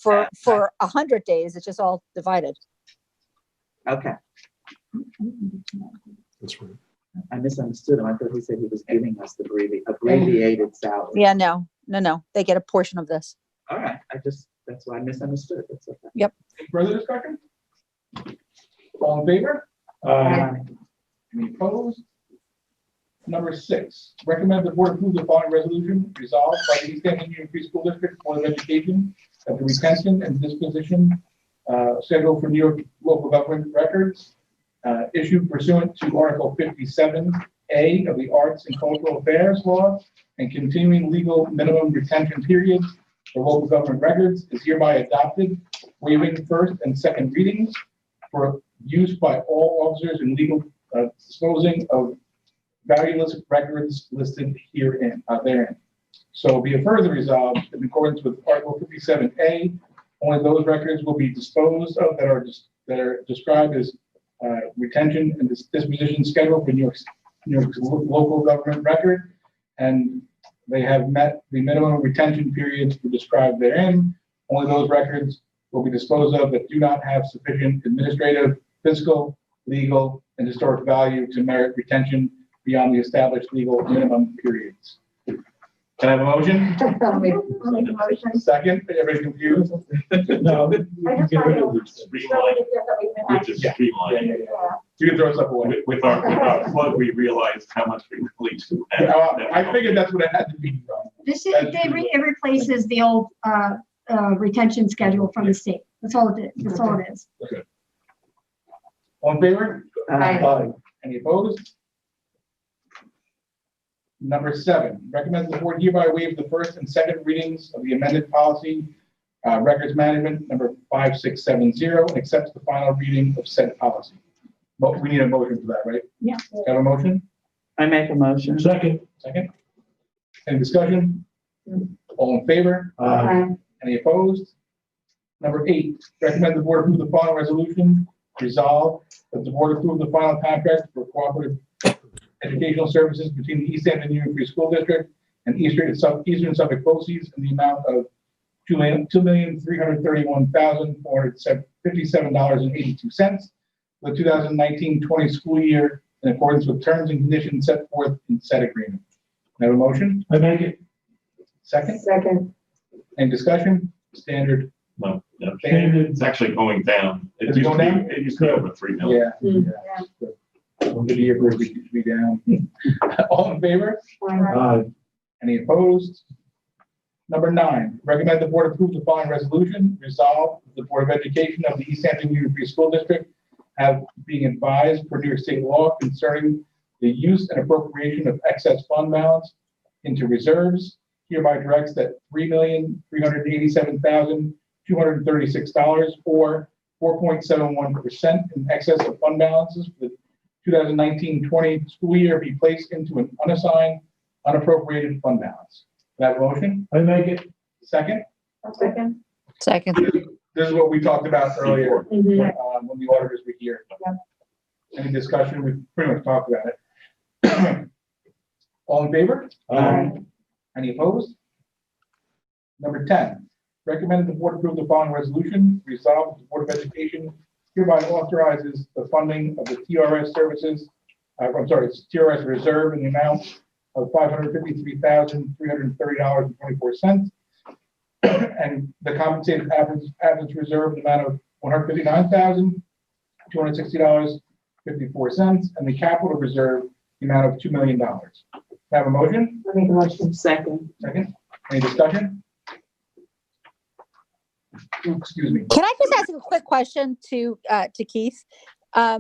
Speaker 3: for 100 days. It's just all divided.
Speaker 7: Okay,
Speaker 4: That's right.
Speaker 7: I misunderstood him. I thought he said he was giving us the abbreviated salary.
Speaker 3: Yeah, no. They get a portion of this.
Speaker 7: All right, that's why I misunderstood. That's okay.
Speaker 1: Any further discussion? All in favor? Any opposed? Number 6, recommend the board approve the following resolution. Resolved by the East Hampton Union Free School District Board of Education that the retention and disposition schedule for New York local government records issued pursuant to Article 57A of the Arts and Cultural Affairs Law and continuing legal minimum retention periods for local government records is hereby adopted, waiving first and second readings for use by all officers in legal disposing of valueless records listed therein. So be it further resolved, in accordance with Article 57A, only those records will be disposed of that are described as retention and disposition schedule for New York's local government record, and they have met the minimum retention periods described therein. Only those records will be disposed of that do not have sufficient administrative, fiscal, legal, and historic value to merit retention beyond the established legal minimum periods. Can I have a motion?
Speaker 12: I'll make a motion.
Speaker 1: Second, everybody confused?
Speaker 2: No, we can get rid of this.
Speaker 6: Which is
Speaker 1: Yeah.
Speaker 6: streamlined.
Speaker 1: Yeah. You can throw stuff away.
Speaker 6: With our flood, we realized how much we really do.
Speaker 1: I figured that's what it had to be.
Speaker 12: It replaces the old retention schedule from the state. That's all it is. That's all it is.
Speaker 1: All in favor?
Speaker 9: Aye.
Speaker 1: Any opposed? Number 7, recommends the board hereby waive the first and second readings of the amended policy, records management, number 5670, and accepts the final reading of said policy. But we need a motion for that, right?
Speaker 9: Yeah.
Speaker 1: Have a motion?
Speaker 7: I make a motion.
Speaker 2: Second.
Speaker 1: Second? Any discussion? All in favor? Any opposed? Number 8, recommend the board approve the following resolution. Resolve that the board approve the final contract for cooperative educational services between the East Hampton Union Free School District and Eastern Suffolk BOCES in the amount of $2,331,457.82 for the 2019-20 school year in accordance with terms and conditions set forth in said agreement. Can I have a motion?
Speaker 2: I make it.
Speaker 1: Second?
Speaker 9: Second.
Speaker 1: Any discussion? Standard.
Speaker 6: No,
Speaker 2: Standard.
Speaker 6: it's actually going down.
Speaker 1: Is it going down?
Speaker 6: It used to be over 3 million.
Speaker 1: Yeah. Good year for it to be down. All in favor? Any opposed? Number 9, recommend the board approve the following resolution. Resolve the Board of Education of the East Hampton Union Free School District have being advised per New York State law concerning the use and appropriation of excess fund balance into reserves, hereby directs that $3,387,236 or 4.71% in excess of fund balances for the 2019-20 school year be placed into an unassigned, unappropriated fund balance. Can I have a motion?
Speaker 2: I make it.
Speaker 1: Second?
Speaker 9: Second.
Speaker 11: Second.
Speaker 1: This is what we talked about earlier,
Speaker 9: Mhm.
Speaker 1: when the auditors were here. Any discussion? We pretty much talked about it. All in favor? Any opposed? Number 10, recommend the board approve the following resolution. Resolve the Board of Education hereby authorizes the funding of the TRS services, TRS reserve in the amount of $553,330.24. And the compensated absence reserve in the amount of $159,260.54, and the capital reserve the amount of $2 million. Can I have a motion?
Speaker 9: I make a motion.
Speaker 7: Second.
Speaker 1: Second. Any discussion? Excuse me.
Speaker 3: Can I just ask a quick question to Keith? Are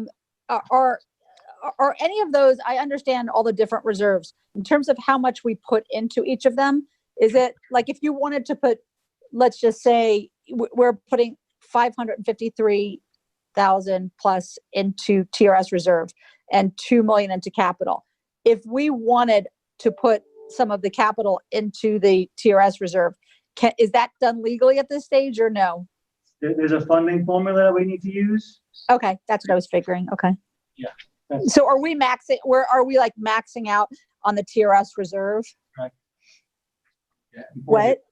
Speaker 3: any of those, I understand all the different reserves, in terms of how much we put into each of them, is it like if you wanted to put, let's just say we're putting 553,000 plus into TRS reserve and 2 million into capital. If we wanted to put some of the capital into the TRS reserve, is that done legally at this stage or no?
Speaker 13: There's a funding formula that we need to use.
Speaker 3: Okay, that's what I was figuring. Okay.
Speaker 1: Yeah.
Speaker 3: So are we maxing, are we like maxing out on the TRS reserve?
Speaker 1: Yeah.
Speaker 3: What?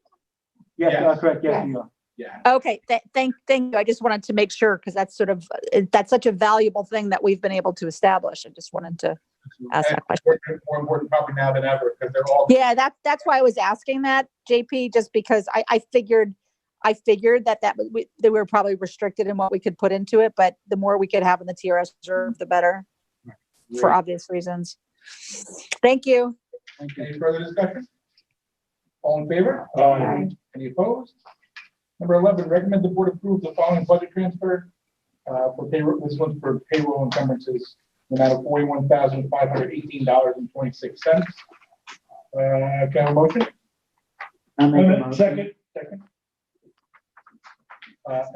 Speaker 13: Yes,
Speaker 1: Yes.
Speaker 13: correct. Yes, you are.
Speaker 1: Yeah.
Speaker 3: Okay, thank you. I just wanted to make sure because that's that's such a valuable thing that we've been able to establish. I just wanted to ask that question.
Speaker 1: More important probably now than ever because they're all.
Speaker 3: Yeah, that's why I was asking that, JP, just because I figured that they were probably restricted in what we could put into it, but the more we could have in the TRS reserve, the better, for obvious reasons. Thank you.
Speaker 1: Any further discussion? All in favor?
Speaker 2: Aye.
Speaker 1: Any opposed? Number 11, recommend the board approve the following budget transfer for payroll. This one's for payroll encumbrances, the amount of $41,518.26. Can I have a motion?
Speaker 7: I make a motion.
Speaker 2: Second.
Speaker 1: Second.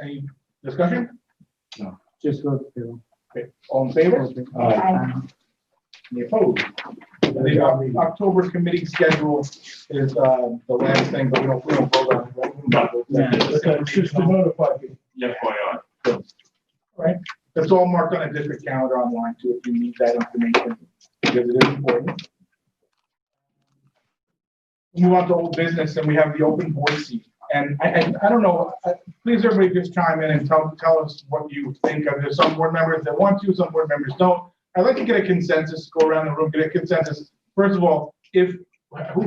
Speaker 1: Any discussion?
Speaker 13: Just go to payroll.
Speaker 1: Okay. All in favor? Any opposed? The October committee schedule is the last thing, but we don't vote on it. Right? We don't vote.
Speaker 2: It's just to notify you.
Speaker 6: FYI.
Speaker 1: Right? That's all marked on a district calendar online too, if you need that information, because it is important. Move on to old business, and we have the open board seat. And I don't know, please everybody just chime in and tell us what you think of this. Some board members that want to, some board members don't. I'd like to get a consensus, go around the room, get a consensus. First of all, who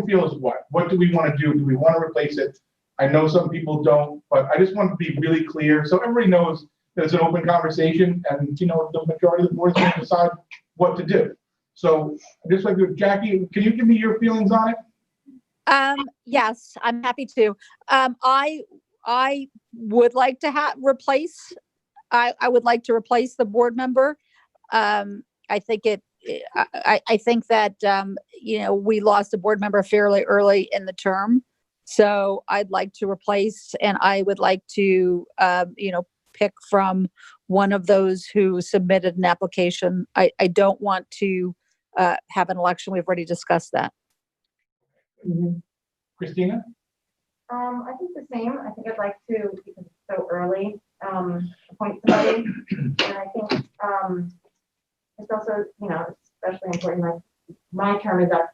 Speaker 1: feels what? What do we want to do? Do we want to replace it? I know some people don't, but I just want to be really clear so everybody knows that it's an open conversation and the majority of the board is going to decide what to do. So I just like to, Jackie, can you give me your feelings on it?
Speaker 3: Yes, I'm happy to. I would like to replace I would like to replace the board member. I think I think that, we lost a board member fairly early in the term. So I'd like to replace, and I would like to, pick from one of those who submitted an application. I don't want to have an election. We've already discussed that.
Speaker 1: Christina?
Speaker 9: I think the same. I think I'd like to, because it's so early, appoint somebody. And I think, it's also, especially important, like, my term is up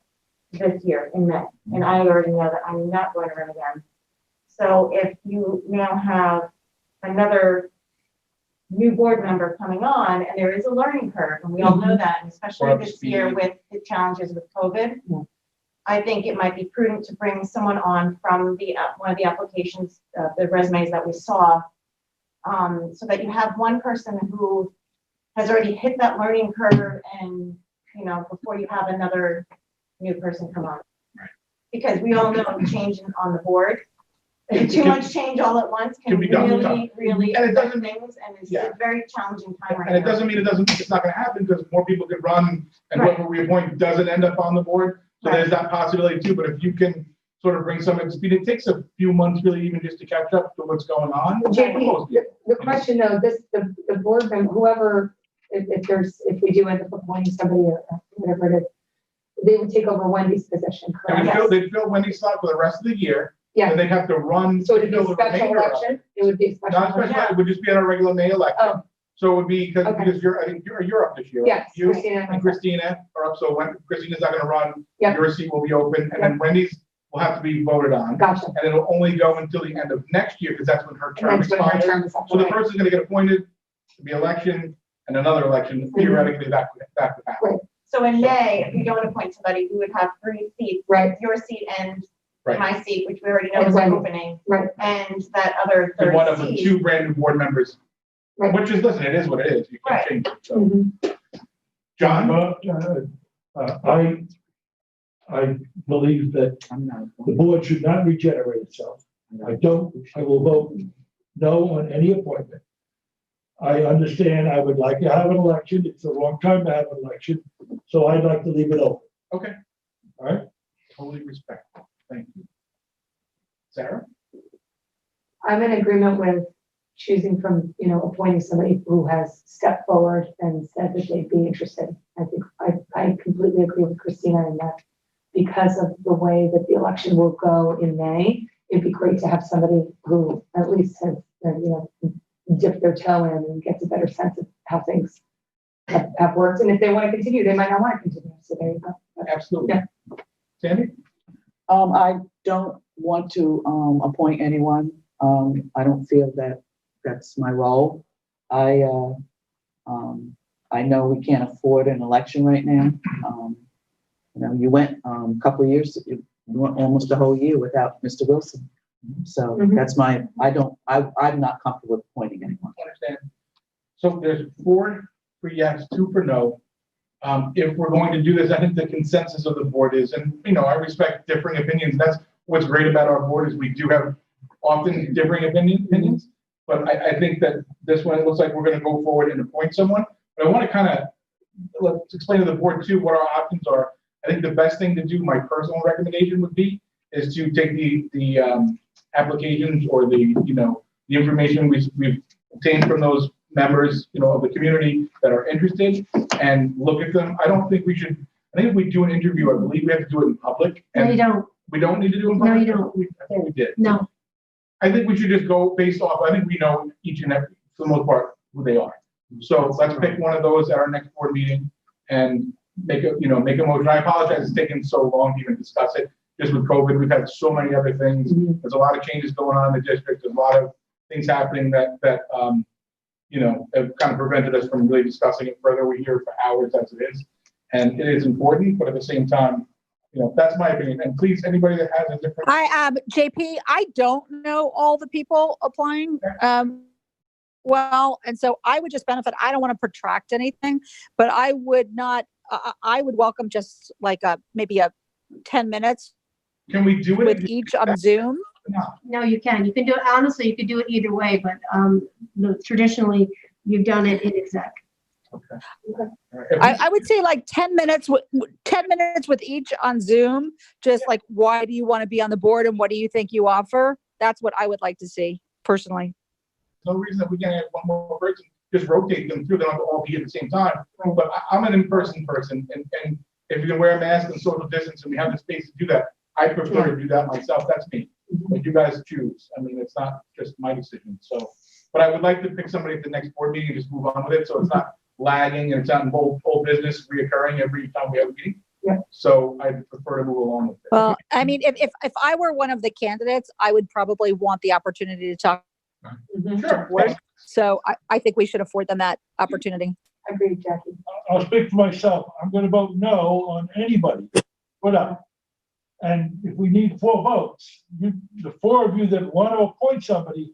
Speaker 9: this year in May, and I already know that I'm not going to run again. So if you now have another new board member coming on, and there is a learning curve, and we all know that, and especially this year with the challenges with COVID, I think it might be prudent to bring someone on from the one of the applications, the resumes that we saw, so that you have one person who has already hit that learning curve, and before you have another new person come on. Because we all know change on the board, too much change all at once can really
Speaker 1: And it
Speaker 9: affect
Speaker 1: doesn't
Speaker 9: things, and it's a very challenging time right now.
Speaker 1: And it doesn't mean it's not gonna happen, because more people could run, and whoever we appoint doesn't end up on the board. So there's that possibility too, but if you can sort of bring some up to speed, it takes a few months really even just to catch up to what's going on.
Speaker 14: JP, the question though, the board member, whoever, if we do end up appointing somebody or whatever it is, they would take over Wendy's position,
Speaker 1: And
Speaker 14: correct?
Speaker 1: they'd fill Wendy's slot for the rest of the year.
Speaker 14: Yeah.
Speaker 1: And they'd have to run.
Speaker 14: So it'd be a
Speaker 1: fill the
Speaker 14: special
Speaker 1: remainder of it.
Speaker 14: election? It would be a special
Speaker 1: Not special,
Speaker 14: election?
Speaker 1: it would just be on a regular May election.
Speaker 14: Oh.
Speaker 1: So it would be, because
Speaker 14: Okay.
Speaker 1: I think you're up this year. right?
Speaker 14: Yes,
Speaker 1: You
Speaker 14: Christina
Speaker 1: and Christina are up, so when Christina's not gonna run,
Speaker 14: Yep.
Speaker 1: your seat will be open, and then Wendy's will have to be voted on.
Speaker 14: Gotcha.
Speaker 1: And it'll only go until the end of next year, because that's when her term
Speaker 14: That's when her
Speaker 1: expires.
Speaker 14: term is up,
Speaker 1: So the
Speaker 14: right.
Speaker 1: person's gonna get appointed, the election, and another election, theoretically back to back.
Speaker 14: Right.
Speaker 9: So in May, if we don't appoint somebody, we would have 3 seats.
Speaker 14: Right.
Speaker 9: Your seat and
Speaker 1: Right.
Speaker 9: my seat, which we already know
Speaker 14: And
Speaker 9: is
Speaker 14: Wendy.
Speaker 9: opening,
Speaker 14: Right.
Speaker 9: and that other
Speaker 1: And
Speaker 9: third
Speaker 1: one of the
Speaker 9: seat.
Speaker 1: 2 brand new board members,
Speaker 14: Right.
Speaker 1: which is, listen, it is what it is, you can't
Speaker 9: Right.
Speaker 1: change it, so.
Speaker 14: Mhm.
Speaker 1: John?
Speaker 2: I believe that the board should not regenerate itself. I will vote no on any appointment. I understand I would like to have an election. It's the wrong time to have an election, so I'd like to leave it open.
Speaker 1: Okay.
Speaker 2: All right?
Speaker 1: Totally respectful, thank you. Sarah?
Speaker 14: I'm in agreement with choosing from, appointing somebody who has stepped forward and said that they'd be interested. I think I completely agree with Christina in that, because of the way that the election will go in May, it'd be great to have somebody who at least has, dipped their toe in and gets a better sense of how things have worked. And if they want to continue, they might not want to continue. So there you go.
Speaker 1: Absolutely.
Speaker 14: Yeah.
Speaker 1: Sandy?
Speaker 7: I don't want to appoint anyone. I don't feel that that's my role. I know we can't afford an election right now. You went a couple of years, you went almost a whole year without Mr. Wilson. So that's I'm not comfortable with appointing anyone.
Speaker 1: I understand. So there's 4 for yes, 2 for no. If we're going to do this, I think the consensus of the board is, and I respect differing opinions. That's what's great about our board, is we do have often differing opinions. But I think that this one, it looks like we're going to go forward and appoint someone. But I want to let's explain to the board too what our options are. I think the best thing to do, my personal recommendation would be, is to take the applications or the information we've obtained from those members, of the community that are interested, and look at them. I don't think we should. I think if we do an interview, I believe we have to do it in public.
Speaker 12: No, you don't.
Speaker 1: We don't need to do it in
Speaker 12: No,
Speaker 1: public.
Speaker 12: you don't.
Speaker 1: I thought we did.
Speaker 12: No.
Speaker 1: I think we should just go based off. I think we know each and every, for the most part, who they are. So let's pick one of those at our next board meeting and make a motion. I apologize it's taken so long to even discuss it. Just with COVID, we've had so many other things. There's a lot of changes going on in the district. There's a lot of things happening that have kind of prevented us from really discussing it further. We're here for hours as it is, and it is important, but at the same time, that's my opinion. And please, anybody that has a different.
Speaker 3: JP, I don't know all the people applying. And so I would just benefit. I don't want to protract anything, but I would welcome just like maybe 10 minutes.
Speaker 1: Can we do it
Speaker 3: with each on Zoom?
Speaker 12: No, you can. You can do it, honestly, you could do it either way, but traditionally, you've done it in exec.
Speaker 3: I would say like 10 minutes with 10 minutes with each on Zoom, just like, why do you want to be on the board and what do you think you offer? That's what I would like to see personally.
Speaker 1: No reason that we can't have one more person, just rotate them through, they don't have to all be at the same time. But I'm an in-person person, and if you can wear a mask and social distance and we have the space to do that, I prefer to do that myself. That's me. But you guys choose. I mean, it's not just my decision. So, but I would like to pick somebody at the next board meeting and just move on with it, so it's not lagging and it's not old business reoccurring every time we have a meeting.
Speaker 14: Yeah.
Speaker 1: So I prefer to move along with it.
Speaker 3: Well, I mean, if I were one of the candidates, I would probably want the opportunity to talk.
Speaker 1: Sure.
Speaker 3: So I think we should afford them that opportunity.
Speaker 14: Agreed, Jackie.
Speaker 2: I'll speak for myself. I'm gonna vote no on anybody, put up. And if we need 4 votes, the 4 of you that want to appoint somebody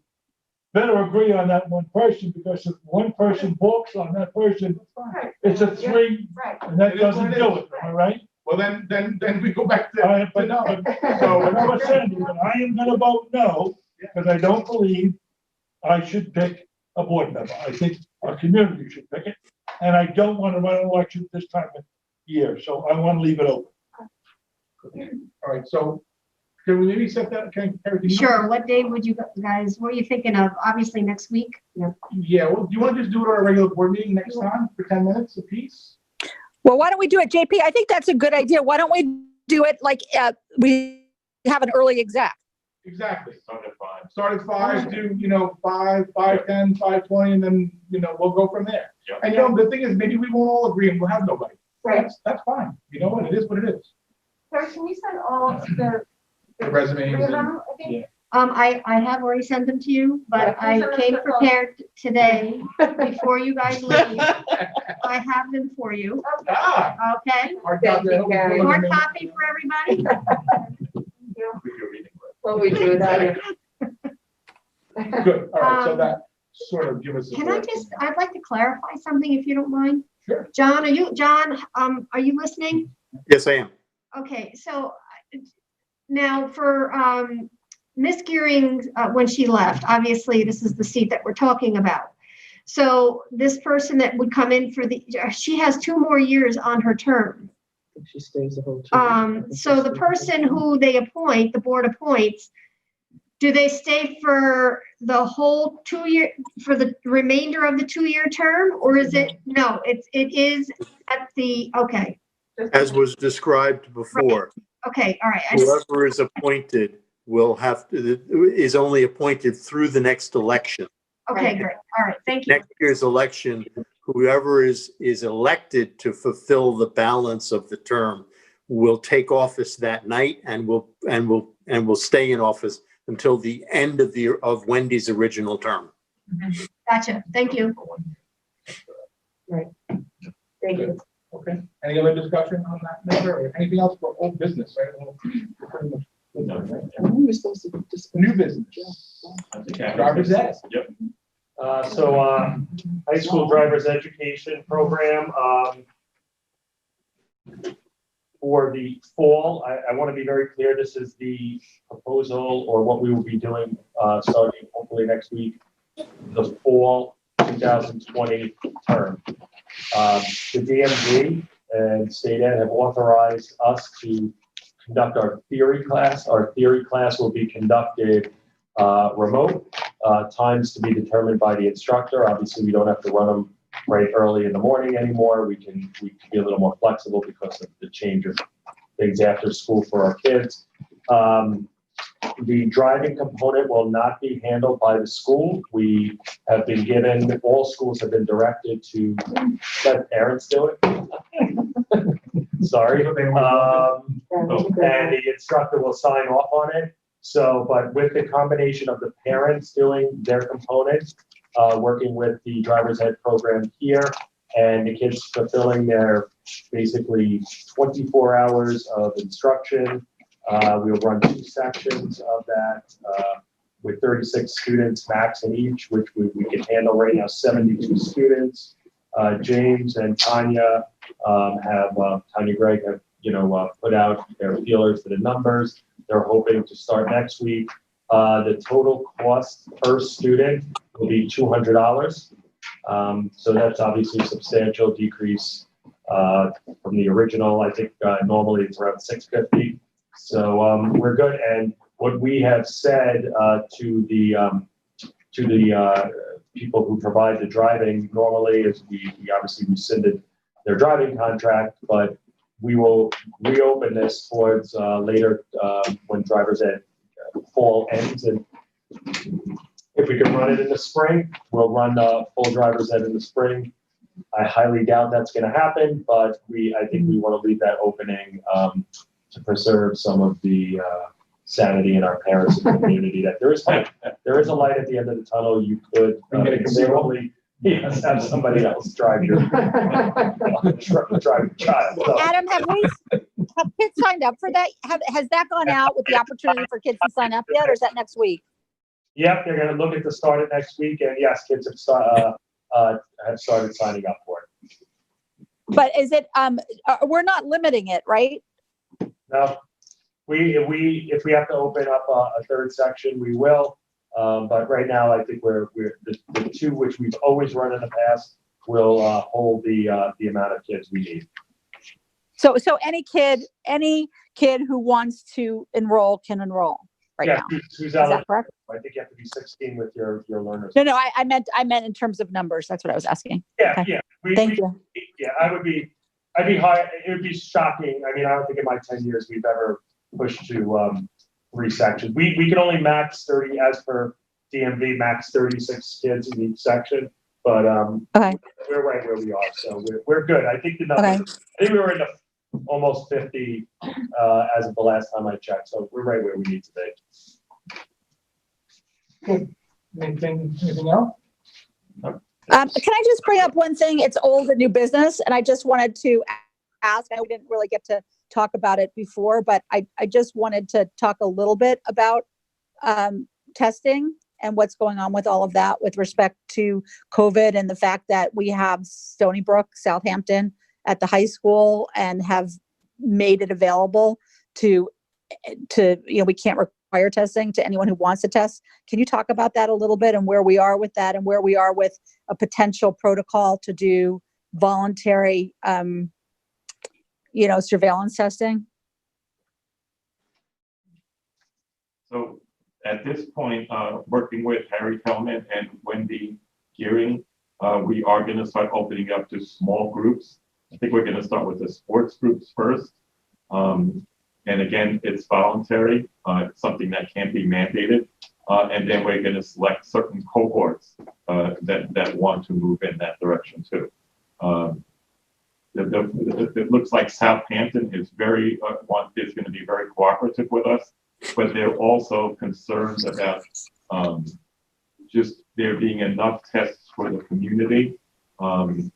Speaker 2: better agree on that one person, because if one person balks on that person, it's a 3, and that doesn't do it, am I right?
Speaker 1: Well, then we go back to.
Speaker 2: No. So I never said it, but I am gonna vote no, because I don't believe I should pick a board member. I think our community should pick it, and I don't want to run an election this time of year, so I want to leave it open.
Speaker 1: All right, so can we maybe set that, can Carrie, can you-
Speaker 12: Sure, what day would you guys, what are you thinking of? Obviously, next week?
Speaker 1: Yeah, well, do you want to just do it at our regular board meeting next time for 10 minutes apiece?
Speaker 3: Well, why don't we do it, JP? I think that's a good idea. Why don't we do it like we have an early exec?
Speaker 1: Exactly.
Speaker 6: Start at 5.
Speaker 1: Start at 5, do, 5, 5:10, 5:20, and then, we'll go from there.
Speaker 6: Yeah.
Speaker 1: And the thing is, maybe we won't all agree and we'll have nobody.
Speaker 14: Right.
Speaker 1: That's fine. You know what? It is what it is.
Speaker 9: Sorry, can you send all the
Speaker 1: Resumes.
Speaker 9: three of them, I think?
Speaker 1: Yeah.
Speaker 12: I have already sent them to you, but
Speaker 9: Yeah,
Speaker 12: I
Speaker 9: please
Speaker 12: came
Speaker 9: send them to
Speaker 12: prepared today before you guys leave. I have them for you,
Speaker 1: Ah,
Speaker 12: okay?
Speaker 1: our
Speaker 14: Thank you,
Speaker 1: goddamn-
Speaker 14: Carrie.
Speaker 12: More copy for everybody?
Speaker 14: What we do without you.
Speaker 1: Good. All right. So that sort of give us.
Speaker 12: Can I'd like to clarify something if you don't mind?
Speaker 1: Sure.
Speaker 12: John, are you listening?
Speaker 15: Yes, I am.
Speaker 12: Okay, so now for Miss Gearing, when she left, obviously this is the seat that we're talking about. So this person that would come in she has 2 more years on her term.
Speaker 7: She stays the whole time.
Speaker 12: So the person who they appoint, the board appoints, do they stay for the whole 2 year, for the remainder of the 2-year term? Or is it, no, it is at the, okay,
Speaker 15: As was described before,
Speaker 12: okay, all right.
Speaker 15: whoever is appointed is only appointed through the next election.
Speaker 12: Okay, great. All right, thank you.
Speaker 15: Next year's election, whoever is elected to fulfill the balance of the term will take office that night and will stay in office until the end of Wendy's original term.
Speaker 12: Gotcha. Thank you.
Speaker 14: Right. Thank you.
Speaker 1: Okay. Any other discussion on that matter or anything else for old business? Right? Well, we're pretty much done, right?
Speaker 7: We were supposed to discuss.
Speaker 1: New business. Driver's ed.
Speaker 6: Yep.
Speaker 16: High school driver's education program, for the fall, I want to be very clear, this is the proposal or what we will be doing, starting hopefully next week, the fall 2020 term. The DMV and State Ed have authorized us to conduct our theory class. Our theory class will be conducted remote, times to be determined by the instructor. Obviously, we don't have to run them right early in the morning anymore. We can be a little more flexible because of the change of things after school for our kids. The driving component will not be handled by the school. We have been given, all schools have been directed to let parents do it. Sorry. And the instructor will sign off on it. So, but with the combination of the parents doing their component, working with the driver's ed program here, and the kids fulfilling their basically 24 hours of instruction. We'll run 2 sections of that with 36 students max in each, which we can handle right now, 72 students. James and Tanya Tanya Gregg have, put out their feelers for the numbers. They're hoping to start next week. The total cost per student will be $200. So that's obviously a substantial decrease from the original. I think normally it's around $650. So we're good. And what we have said to the people who provide the driving normally is we obviously rescinded their driving contract, but we will reopen this towards later when driver's ed fall ends. And if we can run it in the spring, we'll run full driver's ed in the spring. I highly doubt that's going to happen, but I think we want to leave that opening to preserve some of the sanity in our parents and the community. That there is a light at the end of the tunnel. You could conceivably have somebody else drive your child. So.
Speaker 3: Adam, have kids signed up for that? Has that gone out with the opportunity for kids to sign up yet, or is that next week?
Speaker 16: Yep, they're going to look at the start of next week, and yes, kids have started signing up for it.
Speaker 3: But is it? We're not limiting it, right?
Speaker 16: No, if we have to open up a third section, we will. But right now, I think we're the two which we've always run in the past will hold the amount of kids we need.
Speaker 3: So any kid who wants to enroll can enroll now.
Speaker 16: Who's
Speaker 3: is that correct?
Speaker 16: I think you have to be 16 with your learners.
Speaker 3: No, I meant in terms of numbers. That's what I was asking.
Speaker 16: Yeah,
Speaker 3: okay.
Speaker 16: yeah.
Speaker 3: Thank you.
Speaker 16: Yeah, I'd be high. It would be shocking. I mean, I don't think in my 10 years we've ever pushed to 3 sections. We can only max 30 as per DMV, max 36 kids in each section. But we're right where we are, so we're good. I think the numbers. Okay. I think we were in the almost 50 as of the last time I checked, so we're right where we need to be.
Speaker 1: Good. Anything else?
Speaker 3: Can I just bring up one thing? It's old and new business, and I just wanted to ask. I didn't really get to talk about it before, but I just wanted to talk a little bit about testing and what's going on with all of that with respect to COVID and the fact that we have Stony Brook, Southampton at the high school and have made it available to we can't require testing to anyone who wants to test. Can you talk about that a little bit and where we are with that and where we are with a potential protocol to do voluntary surveillance testing?
Speaker 6: So at this point, working with Harry Tellman and Wendy Gearing, we are going to start opening up to small groups. I think we're going to start with the sports groups first. And again, it's voluntary. It's something that can't be mandated. And then we're going to select certain cohorts that want to move in that direction too. It looks like Southampton is going to be very cooperative with us, but they're also concerned about just there being enough tests for the community, and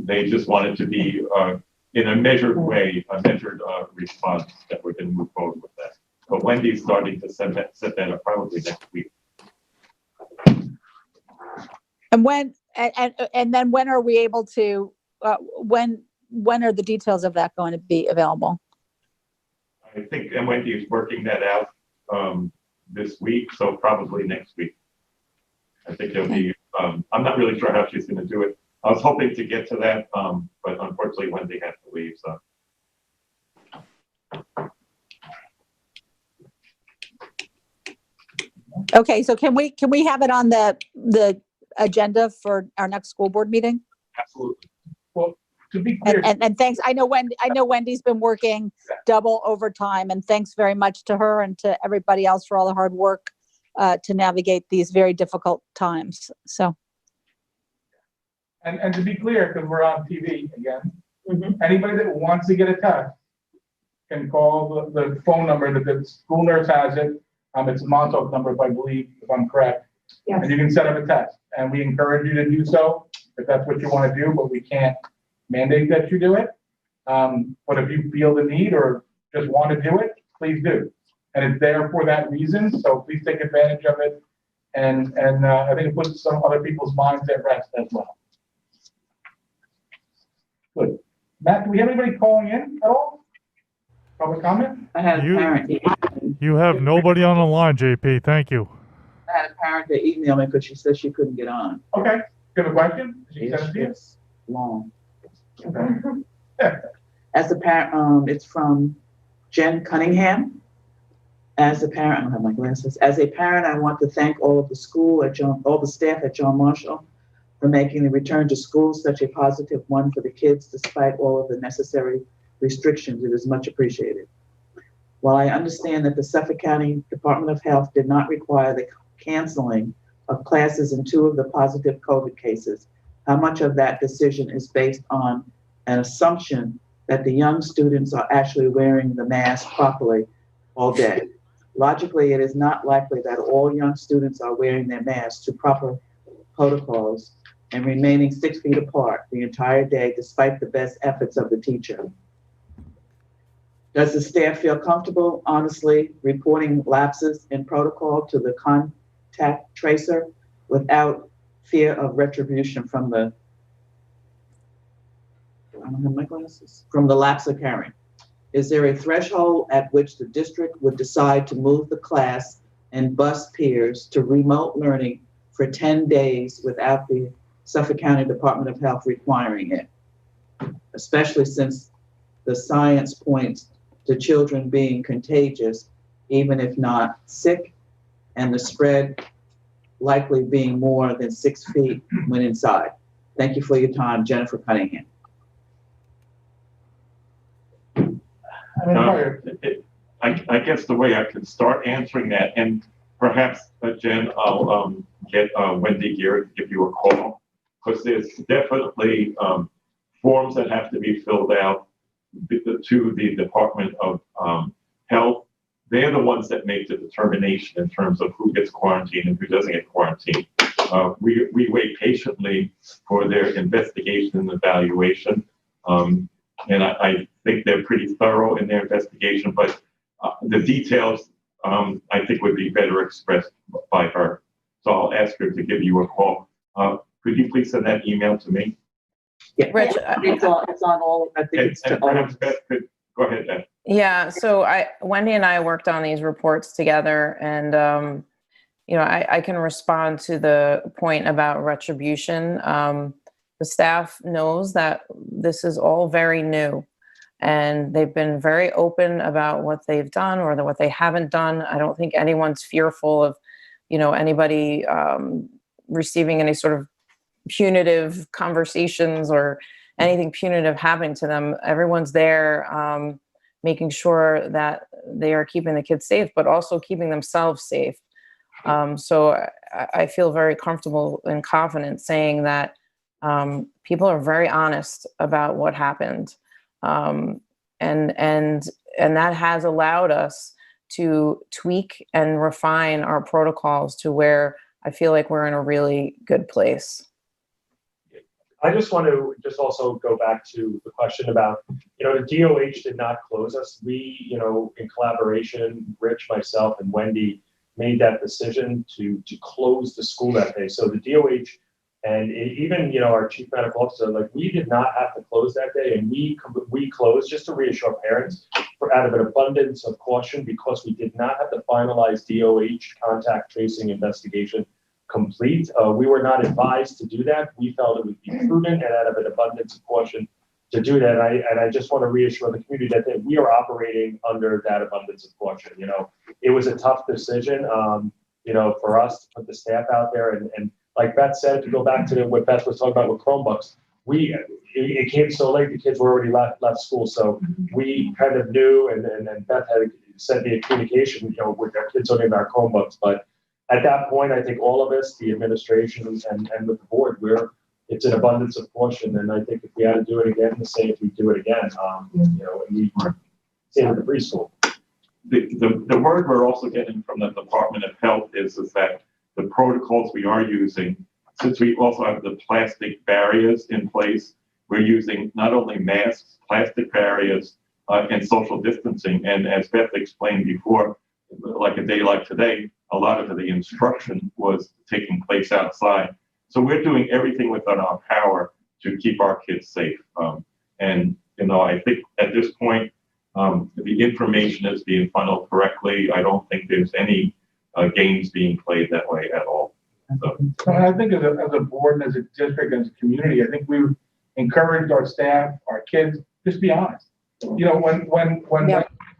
Speaker 6: they just want it to be in a measured way, a measured response that we're going to move forward with that. But Wendy's starting to set that up probably next week.
Speaker 3: And then when are we able to? When are the details of that going to be available?
Speaker 6: I think Wendy is working that out this week, so probably next week. I think there'll be. I'm not really sure how she's going to do it. I was hoping to get to that, but unfortunately Wendy had to leave. So.
Speaker 3: Okay, so can we have it on the agenda for our next school board meeting?
Speaker 6: Absolutely.
Speaker 1: Well, to be clear,
Speaker 3: and thanks. I know Wendy's been working double overtime, and thanks very much to her and to everybody else for all the hard work to navigate these very difficult times. So.
Speaker 1: And to be clear, because we're on TV again, anybody that wants to get a test can call the phone number that the school nurse has it. It's a Montauk number, if I believe, if I'm correct. Yes. And you can set up a test. And we encourage you to do so if that's what you want to do, but we can't mandate that you do it. But if you feel the need or just want to do it, please do. And it's there for that reason, so please take advantage of it. And I think it puts some other people's minds at rest as well. Good. Matt, do we have anybody calling in at all? Public comment?
Speaker 7: I had a parent.
Speaker 17: You have nobody on the line, JP. Thank you.
Speaker 7: I had a parent that emailed me because she said she couldn't get on.
Speaker 1: Okay, you have a question?
Speaker 7: It's long. As a parent, it's from Jen Cunningham. As a parent, I don't have my glasses. As a parent, I want to thank all of the all the staff at John Marshall for making the return to school such a positive one for the kids, despite all of the necessary restrictions. It is much appreciated. While I understand that the Suffolk County Department of Health did not require the canceling of classes in 2 of the positive COVID cases, how much of that decision is based on an assumption that the young students are actually wearing the mask properly all day? Logically, it is not likely that all young students are wearing their masks to proper protocols and remaining 6 feet apart the entire day, despite the best efforts of the teacher. Does the staff feel comfortable, honestly, reporting lapses in protocol to the contact tracer without fear of retribution from the, I don't have my glasses, from the lapse occurring? Is there a threshold at which the district would decide to move the class and bus peers to remote learning for 10 days without the Suffolk County Department of Health requiring it? Especially since the science points to children being contagious, even if not sick, and the spread likely being more than 6 feet when inside. Thank you for your time, Jennifer Cunningham.
Speaker 6: I guess the way I can start answering that, and perhaps, Jen, I'll get Wendy Gear to give you a call, because there's definitely forms that have to be filled out to the Department of Health. They're the ones that make the determination in terms of who gets quarantined and who doesn't get quarantined. We wait patiently for their investigation and evaluation. And I think they're pretty thorough in their investigation, but the details, I think, would be better expressed by her. So I'll ask her to give you a call. Could you please send that email to me?
Speaker 7: Yeah, Rich, it's on all. I think it's to all.
Speaker 6: Perhaps Beth could go ahead, Beth.
Speaker 11: Yeah, so Wendy and I worked on these reports together, and I can respond to the point about retribution. The staff knows that this is all very new, and they've been very open about what they've done or what they haven't done. I don't think anyone's fearful of, anybody receiving any sort of punitive conversations or anything punitive happening to them. Everyone's there making sure that they are keeping the kids safe, but also keeping themselves safe. So I feel very comfortable and confident saying that people are very honest about what happened. And that has allowed us to tweak and refine our protocols to where I feel like we're in a really good place.
Speaker 16: I just want to also go back to the question about, the DOH did not close us. We, in collaboration, Rich, myself, and Wendy made that decision to close the school that day. So the DOH and even, our chief medical officer, we did not have to close that day. And we closed just to reassure parents out of an abundance of caution, because we did not have the finalized DOH contact tracing investigation complete. We were not advised to do that. We felt it would be prudent and out of an abundance of caution to do that. And I just want to reassure the community that we are operating under that abundance of caution. It was a tough decision, for us to put the staff out there. And like Beth said, to go back to what Beth was talking about with Chromebooks, it came so late, the kids were already left school. So we kind of knew, and Beth had sent me a communication, with our kids on our Chromebooks. But at that point, I think all of us, the administration and with the board, it's an abundance of caution. And I think if we had to do it again, the same if we do it again, and we same with the preschool.
Speaker 6: The word we're also getting from the Department of Health is that the protocols we are using, since we also have the plastic barriers in place, we're using not only masks, plastic barriers, and social distancing. And as Beth explained before, like a day like today, a lot of the instruction was taking place outside. So we're doing everything within our power to keep our kids safe. And I think at this point, The information is being funneled correctly. I don't think there's any games being played that way at all. So.
Speaker 1: I think as a board and as a district, as a community, I think we've encouraged our staff, our kids, just be honest. You know, when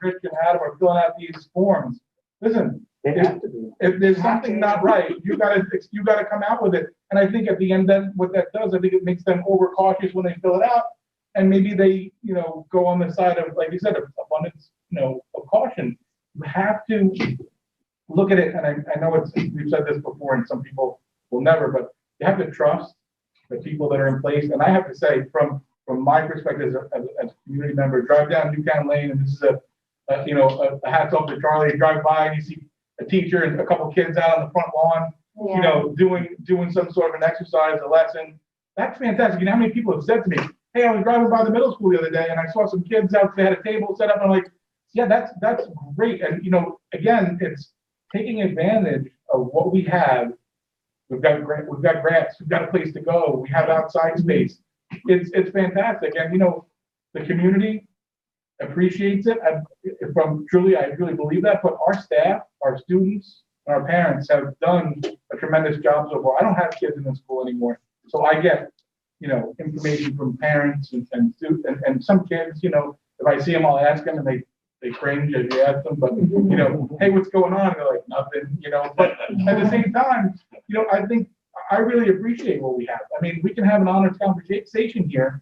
Speaker 1: Rich and Adam are filling out these forms, listen, if there's something not right, you gotta come out with it. And I think at the end, then what that does, I think it makes them overcautious when they fill it out. And maybe they, go on the side of, like you said, of abundance, of caution. You have to look at it, and I know we've said this before, and some people will never, but you have to trust the people that are in place. And I have to say, from my perspective as a community member, drive down Newtown Lane, and this is a hats off to Charlie. You drive by and you see a teacher and a couple kids out on the front lawn, doing some sort of an exercise, a lesson. That's fantastic. You know how many people have said to me, "Hey, I was driving by the middle school the other day and I saw some kids out. They had a table set up." And I'm like, "Yeah, that's great." And again, it's taking advantage of what we have. We've got grants. We've got a place to go. We have outside space. It's fantastic. And the community appreciates it. I really believe that. But our staff, our students, and our parents have done a tremendous job so far. I don't have kids in the school anymore, so I get information from parents and some kids. If I see them, I'll ask them, and they cringe as you ask them. But hey, what's going on? And they're like, nothing. But at the same time, I think I really appreciate what we have. I mean, we can have an honest conversation here,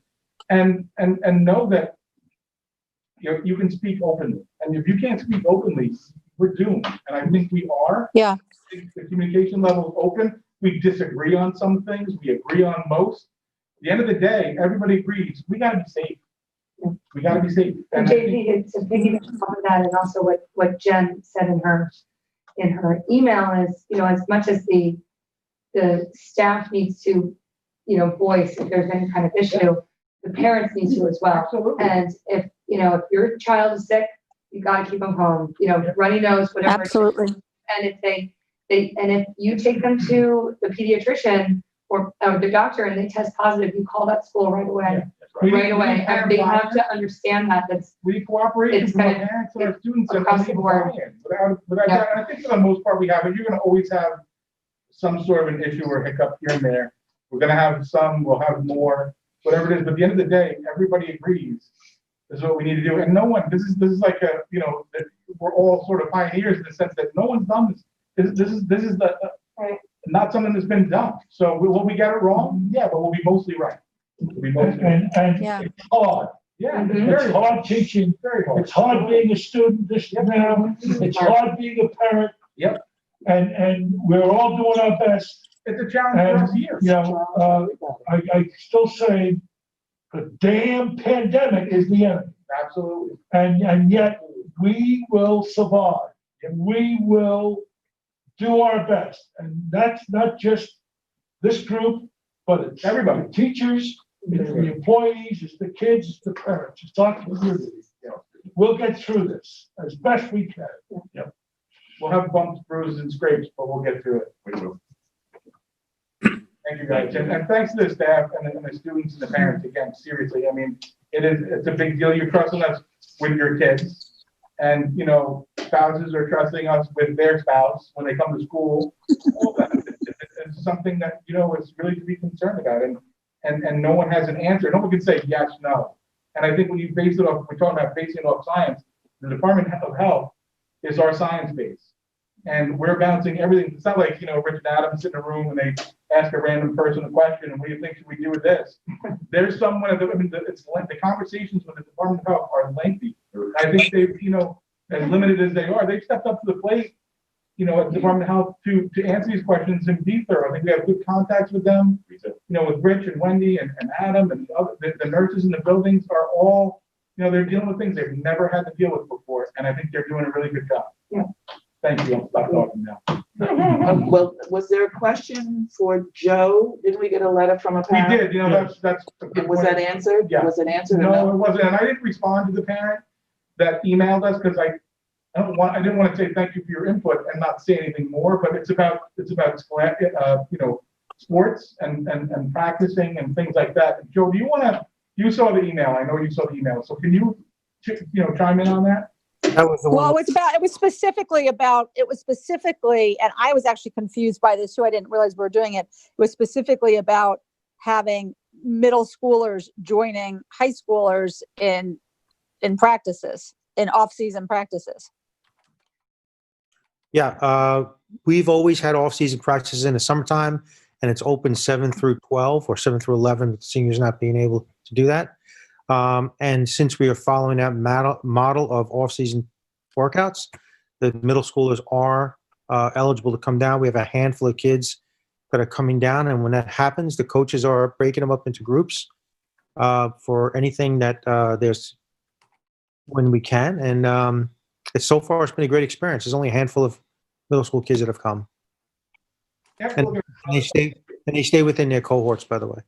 Speaker 1: and know that you can speak openly. And if you can't speak openly, we're doomed. And I think we are.
Speaker 3: Yeah.
Speaker 1: The communication level is open. We disagree on some things. We agree on most. At the end of the day, everybody agrees we got to be safe. We got to be safe.
Speaker 14: And JP, to piggyback off of that, and also what Jen said in her email is, as much as the staff needs to, voice if there's any kind of issue, the parents need to as well.
Speaker 1: Absolutely.
Speaker 14: And if your child is sick, you got to keep them home. Runny nose, whatever.
Speaker 3: Absolutely.
Speaker 14: And if you take them to the pediatrician or the doctor and they test positive, you call that school right away. Right away. And they have to understand that.
Speaker 1: We cooperate with our parents and our students across the board. Without that, and I think for the most part we have it. You're going to always have some sort of an issue or hiccup here and there. We're going to have some, we'll have more, whatever it is. But at the end of the day, everybody agrees this is what we need to do. And no one, this is like we're all sort of pioneers in the sense that no one's done this. This is not something that's been done. So will we get it wrong? Yeah, but we'll be mostly right.
Speaker 2: And it's hard.
Speaker 1: Yeah,
Speaker 2: It's hard teaching.
Speaker 1: Very hard.
Speaker 2: It's hard being a student now. It's hard being a parent.
Speaker 1: Yep.
Speaker 2: And we're all doing our best.
Speaker 1: It's a challenge for us here.
Speaker 2: I still say the damn pandemic is the enemy.
Speaker 1: Absolutely.
Speaker 2: And yet we will survive. And we will do our best. And that's not just this group, but it's everybody. Teachers, it's the employees, it's the kids, it's the parents, it's our community. We'll get through this as best we can.
Speaker 1: Yep. We'll have bumps, bruises, and scrapes, but we'll get through it. We will. Thank you, guys. And thanks to the staff and the students and the parents, again, seriously. I mean, it's a big deal. You're trusting us with your kids. And, spouses are trusting us with their spouse when they come to school. It's something that, is really to be concerned about. And no one has an answer. No one can say yes, no. And I think when you base it off, we're talking about basing it off science, the Department of Health is our science base. And we're bouncing everything. It's not like, Rich and Adam sit in a room and they ask a random person a question, and what do you think should we do with this? There's someone, the conversations with the Department of Health are lengthy. I think they've, as limited as they are, they've stepped up to the plate, at the Department of Health to answer these questions and be thorough. I think we have good contacts with them, with Rich and Wendy and Adam and the nurses in the buildings are all, they're dealing with things they've never had to deal with before. And I think they're doing a really good job.
Speaker 14: Yeah.
Speaker 1: Thank you. I'll stop talking now.
Speaker 7: Well, was there a question for Joe? Didn't we get a letter from a parent?
Speaker 1: We did, that's.
Speaker 7: Was that answered?
Speaker 1: Yeah.
Speaker 7: Was it answered?
Speaker 1: No, it wasn't. And I didn't respond to the parent that emailed us because I didn't want to say thank you for your input and not say anything more, but it's about sports and practicing and things like that. Joe, you saw the email. I know you saw the email. So can you chime in on that?
Speaker 18: That was the
Speaker 3: Well,
Speaker 18: one.
Speaker 3: it was specifically, and I was actually confused by this too. I didn't realize we were doing it. It was specifically about having middle schoolers joining high schoolers in practices, in off-season practices.
Speaker 18: Yeah, we've always had off-season practices in the summertime, and it's open 7 through 12 or 7 through 11, with seniors not being able to do that. And since we are following that model of off-season workouts, the middle schoolers are eligible to come down. We have a handful of kids that are coming down, and when that happens, the coaches are breaking them up into groups for anything that there's when we can. And so far, it's been a great experience. There's only a handful of middle school kids that have come. And they stay within their cohorts, by the way.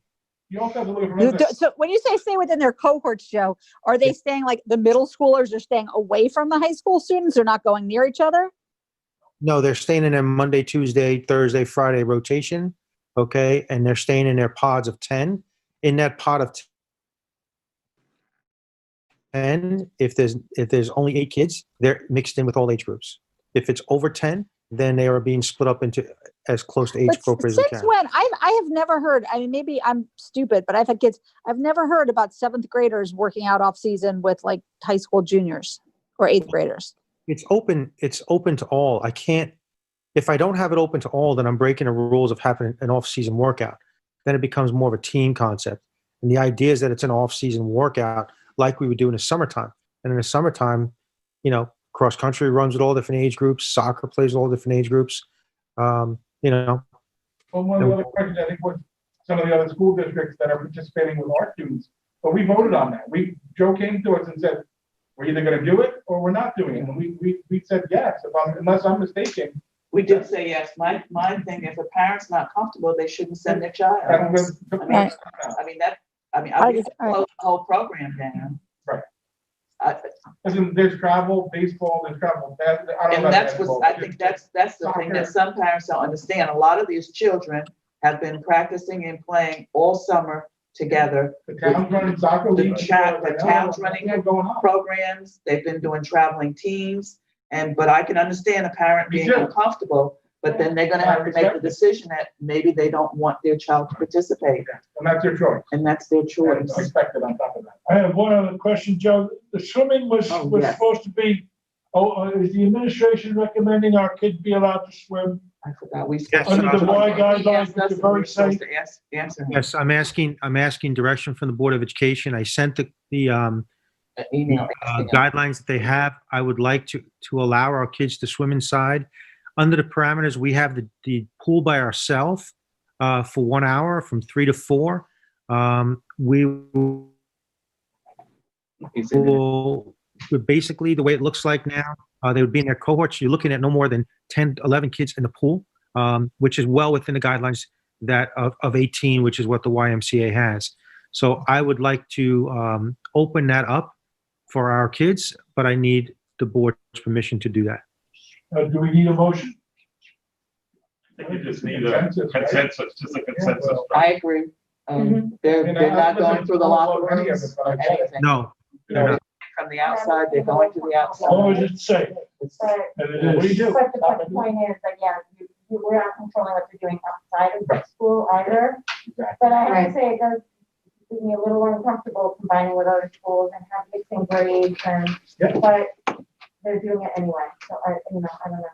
Speaker 1: You also have to look at the
Speaker 3: So when you say stay within their cohorts, Joe, are they staying, like the middle schoolers are staying away from the high school students? They're not going near each other?
Speaker 18: No, they're staying in their Monday, Tuesday, Thursday, Friday rotation. Okay. And they're staying in their pods of 10. In that pod of 10, if there's only 8 kids, they're mixed in with all age groups. If it's over 10, then they are being split up into as close to age appropriate as we
Speaker 3: Since
Speaker 18: can.
Speaker 3: when? I have never heard, I mean, maybe I'm stupid, but I've had kids, I've never heard about 7th graders working out off season with like high school juniors or 8th graders.
Speaker 18: It's open to all. I can't, if I don't have it open to all, then I'm breaking the rules of having an off-season workout. Then it becomes more of a team concept. And the idea is that it's an off-season workout like we would do in the summertime. And in the summertime, cross country runs with all different age groups, soccer plays with all different age groups.
Speaker 1: Well, one of the other questions, I think, was some of the other school districts that are participating with our students, but we voted on that. Joe came to us and said, we're either going to do it or we're not doing it. And we said yes, unless I'm mistaken.
Speaker 7: We did say yes. My thing, if a parent's not comfortable, they shouldn't send their child. I would close the whole program down.
Speaker 1: Right. Listen, there's travel, baseball, there's travel.
Speaker 7: And that's what I think that's the thing that some parents don't understand. A lot of these children have been practicing and playing all summer together.
Speaker 1: The town's running soccer league.
Speaker 7: The town's running programs. They've been doing traveling teams. But I can understand a parent being uncomfortable, but then they're gonna have to make the decision that maybe they don't want their child to participate.
Speaker 1: And that's their choice.
Speaker 7: And that's their choice.
Speaker 1: Expected on top of that.
Speaker 2: I have one other question, Joe. The swimming was
Speaker 7: yes.
Speaker 2: supposed to be, is the administration recommending our kids be allowed to swim?
Speaker 7: I forgot. We
Speaker 2: under the Y guidelines, which are very safe.
Speaker 18: Yes, I'm asking direction from the Board of Education. I sent the
Speaker 7: email
Speaker 18: guidelines that they have. I would like to allow our kids to swim inside. Under the parameters, we have the pool by ourselves for 1 hour from 3 to 4. We will basically, the way it looks like now, they would be in their cohorts. You're looking at no more than 10, 11 kids in the pool, which is well within the guidelines that of 18, which is what the YMCA has. So I would like to open that up for our kids, but I need the board's permission to do that.
Speaker 2: Do we need a motion?
Speaker 6: I think you just need a consensus, just a consensus.
Speaker 7: I agree. They're not going through the locker rooms or anything.
Speaker 18: No, they're not.
Speaker 7: From the outside, they're going to the outside.
Speaker 2: What was it say?
Speaker 1: What do you do?
Speaker 9: But the point is that, we're not controlling what they're doing outside of the school either. But I have to say, it does make me a little uncomfortable combining with other schools and have mixing grades but they're doing it anyway. So I don't know.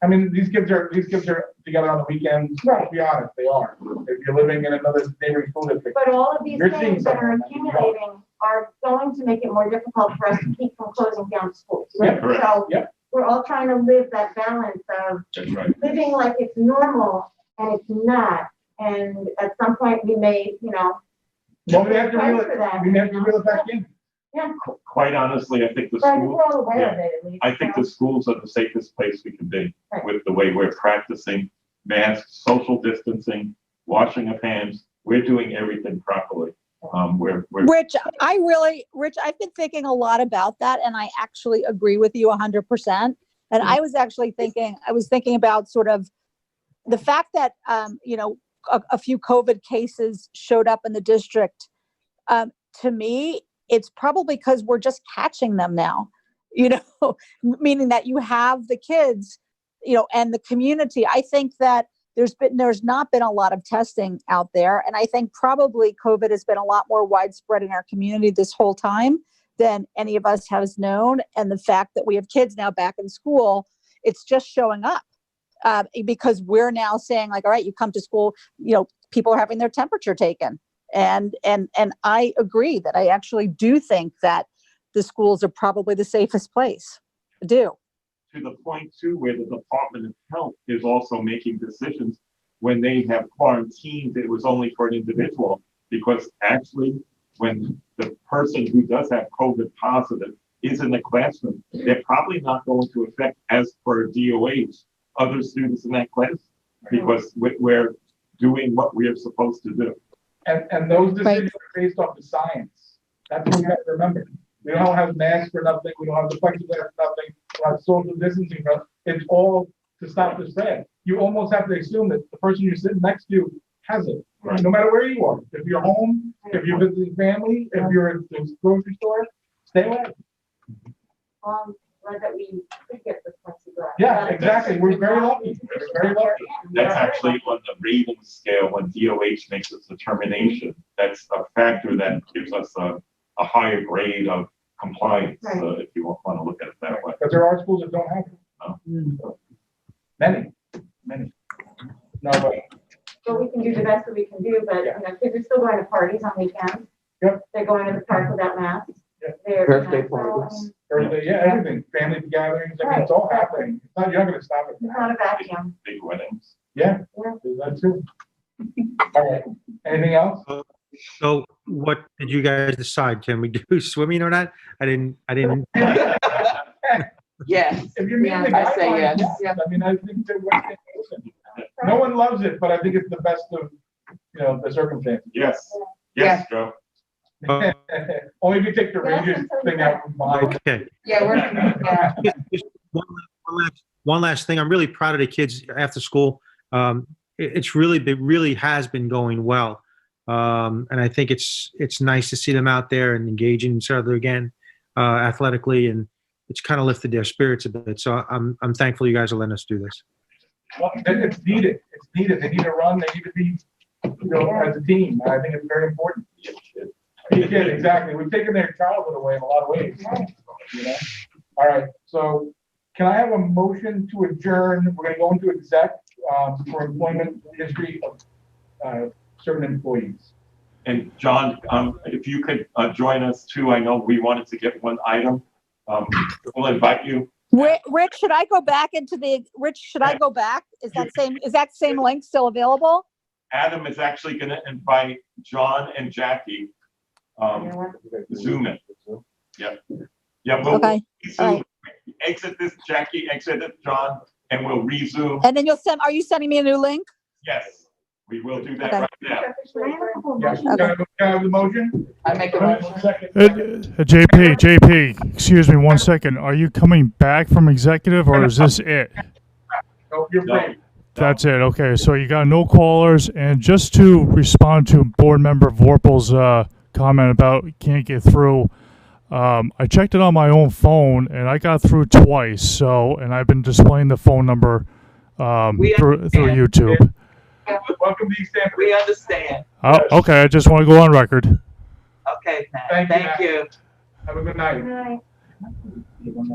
Speaker 1: I mean, these kids are together on the weekends.
Speaker 9: Right.
Speaker 1: To be honest, they are. If you're living in another neighboring school district.
Speaker 9: But all of these
Speaker 1: You're
Speaker 9: things
Speaker 1: seeing
Speaker 9: that are
Speaker 1: something.
Speaker 9: accumulating are going to make it more difficult for us to keep from closing down schools.
Speaker 1: Yeah,
Speaker 9: Right?
Speaker 1: correct.
Speaker 9: So
Speaker 1: Yep.
Speaker 9: we're all trying to live that balance of
Speaker 6: That's right.
Speaker 9: living like it's normal and it's not. And at some point we may,
Speaker 1: Well, we have to reel it back in.
Speaker 9: Yeah.
Speaker 6: Quite honestly, I think the
Speaker 9: But
Speaker 6: school.
Speaker 9: we're all aware of it at least.
Speaker 6: I think the schools are the safest place we can be
Speaker 9: Right.
Speaker 6: with the way we're practicing masks, social distancing, washing of hands. We're doing everything properly. We're
Speaker 3: Rich, I've been thinking a lot about that, and I actually agree with you 100%. And I was actually thinking about sort of the fact that, a few COVID cases showed up in the district. To me, it's probably because we're just catching them now, meaning that you have the kids, and the community. I think that there's not been a lot of testing out there. And I think probably COVID has been a lot more widespread in our community this whole time than any of us has known. And the fact that we have kids now back in school, it's just showing up because we're now saying like, all right, you come to school, people are having their temperature taken. And I agree that I actually do think that the schools are probably the safest place. I do.
Speaker 6: To the point too, where the Department of Health is also making decisions when they have quarantines, it was only for an individual, because actually when the person who does have COVID positive is in the classroom, they're probably not going to affect, as per DOH, other students in that class, because we're doing what we are supposed to do.
Speaker 1: And those decisions are based off the science. That's what we have to remember. We don't have masks for nothing. We don't have the plexiglass for nothing. We don't have social distancing for nothing. It's all to stop the spread. You almost have to assume that the person you're sitting next to has it, no matter where you are. If you're home, if you're visiting family, if you're at the grocery store, stay away.
Speaker 9: That we could get the plexiglass.
Speaker 1: Yeah, exactly. We're very lucky. We're very lucky.
Speaker 6: That's actually on the rating scale when DOH makes its determination. That's a factor that gives us a higher grade of compliance, if you want to look at it that way.
Speaker 1: Because there are schools that don't have it.
Speaker 6: No.
Speaker 1: Many. No way.
Speaker 9: But we can do the best that we can do, but kids are still going to parties on weekends.
Speaker 1: Yep.
Speaker 9: They're going to the park without masks.
Speaker 1: Yep.
Speaker 9: Birthday
Speaker 1: parties. Everything. Family gatherings. I mean, it's all happening. You're not going to stop it.
Speaker 9: It's not a vacuum.
Speaker 6: Big weddings.
Speaker 1: Yeah. There's that too. All right. Anything else?
Speaker 18: So what did you guys decide? Can we do swimming or not? I didn't.
Speaker 7: Yes.
Speaker 1: If you're meeting the
Speaker 7: I say
Speaker 1: guidelines,
Speaker 7: yes.
Speaker 1: I mean, I think that no one loves it, but I think it's the best of, the circumstances.
Speaker 6: Yes. Yes, Joe.
Speaker 1: Only if you take the Rangers thing out from behind.
Speaker 18: Okay.
Speaker 3: Yeah, we're.
Speaker 18: Just one last thing. I'm really proud of the kids after school. It really has been going well. And I think it's nice to see them out there and engaging each other again, athletically, and it's kind of lifted their spirits a bit. So I'm thankful you guys are letting us do this.
Speaker 1: Well, it's needed. It's needed. They need to run. They need to be, as a team. I think it's very important. Yeah, exactly. We've taken their childhood away in a lot of ways. All right. So can I have a motion to adjourn? We're going to go into exec for employment history of certain employees.
Speaker 6: And John, if you could join us too, I know we wanted to get one item. We'll invite you.
Speaker 3: Rich, should I go back should I go back? Is that same link still available?
Speaker 6: Adam is actually going to invite John and Jackie. Zoom it. Yeah. We'll
Speaker 3: okay.
Speaker 6: Zoom. Exit this, Jackie, exit it, John, and we'll resume.
Speaker 3: And then are you sending me a new link?
Speaker 6: Yes, we will do that right now.
Speaker 1: Yes. Can I have the motion?
Speaker 7: I make a motion.
Speaker 17: JP, excuse me 1 second. Are you coming back from executive or is this it?
Speaker 1: No, you're free.
Speaker 17: That's it. Okay, so you got no callers. And just to respond to board member Vorpal's comment about can't get through, I checked it on my own phone and I got through twice. So, and I've been displaying the phone number through YouTube.
Speaker 1: Welcome to East Hampton.
Speaker 7: We understand.
Speaker 17: Oh, okay. I just want to go on record.
Speaker 7: Okay, Matt. Thank you.
Speaker 1: Have a good night.
Speaker 9: Good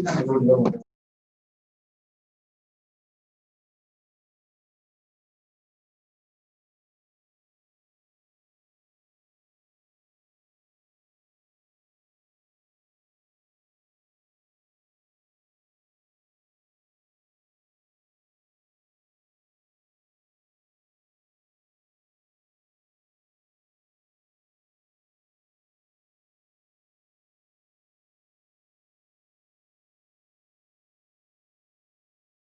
Speaker 9: night.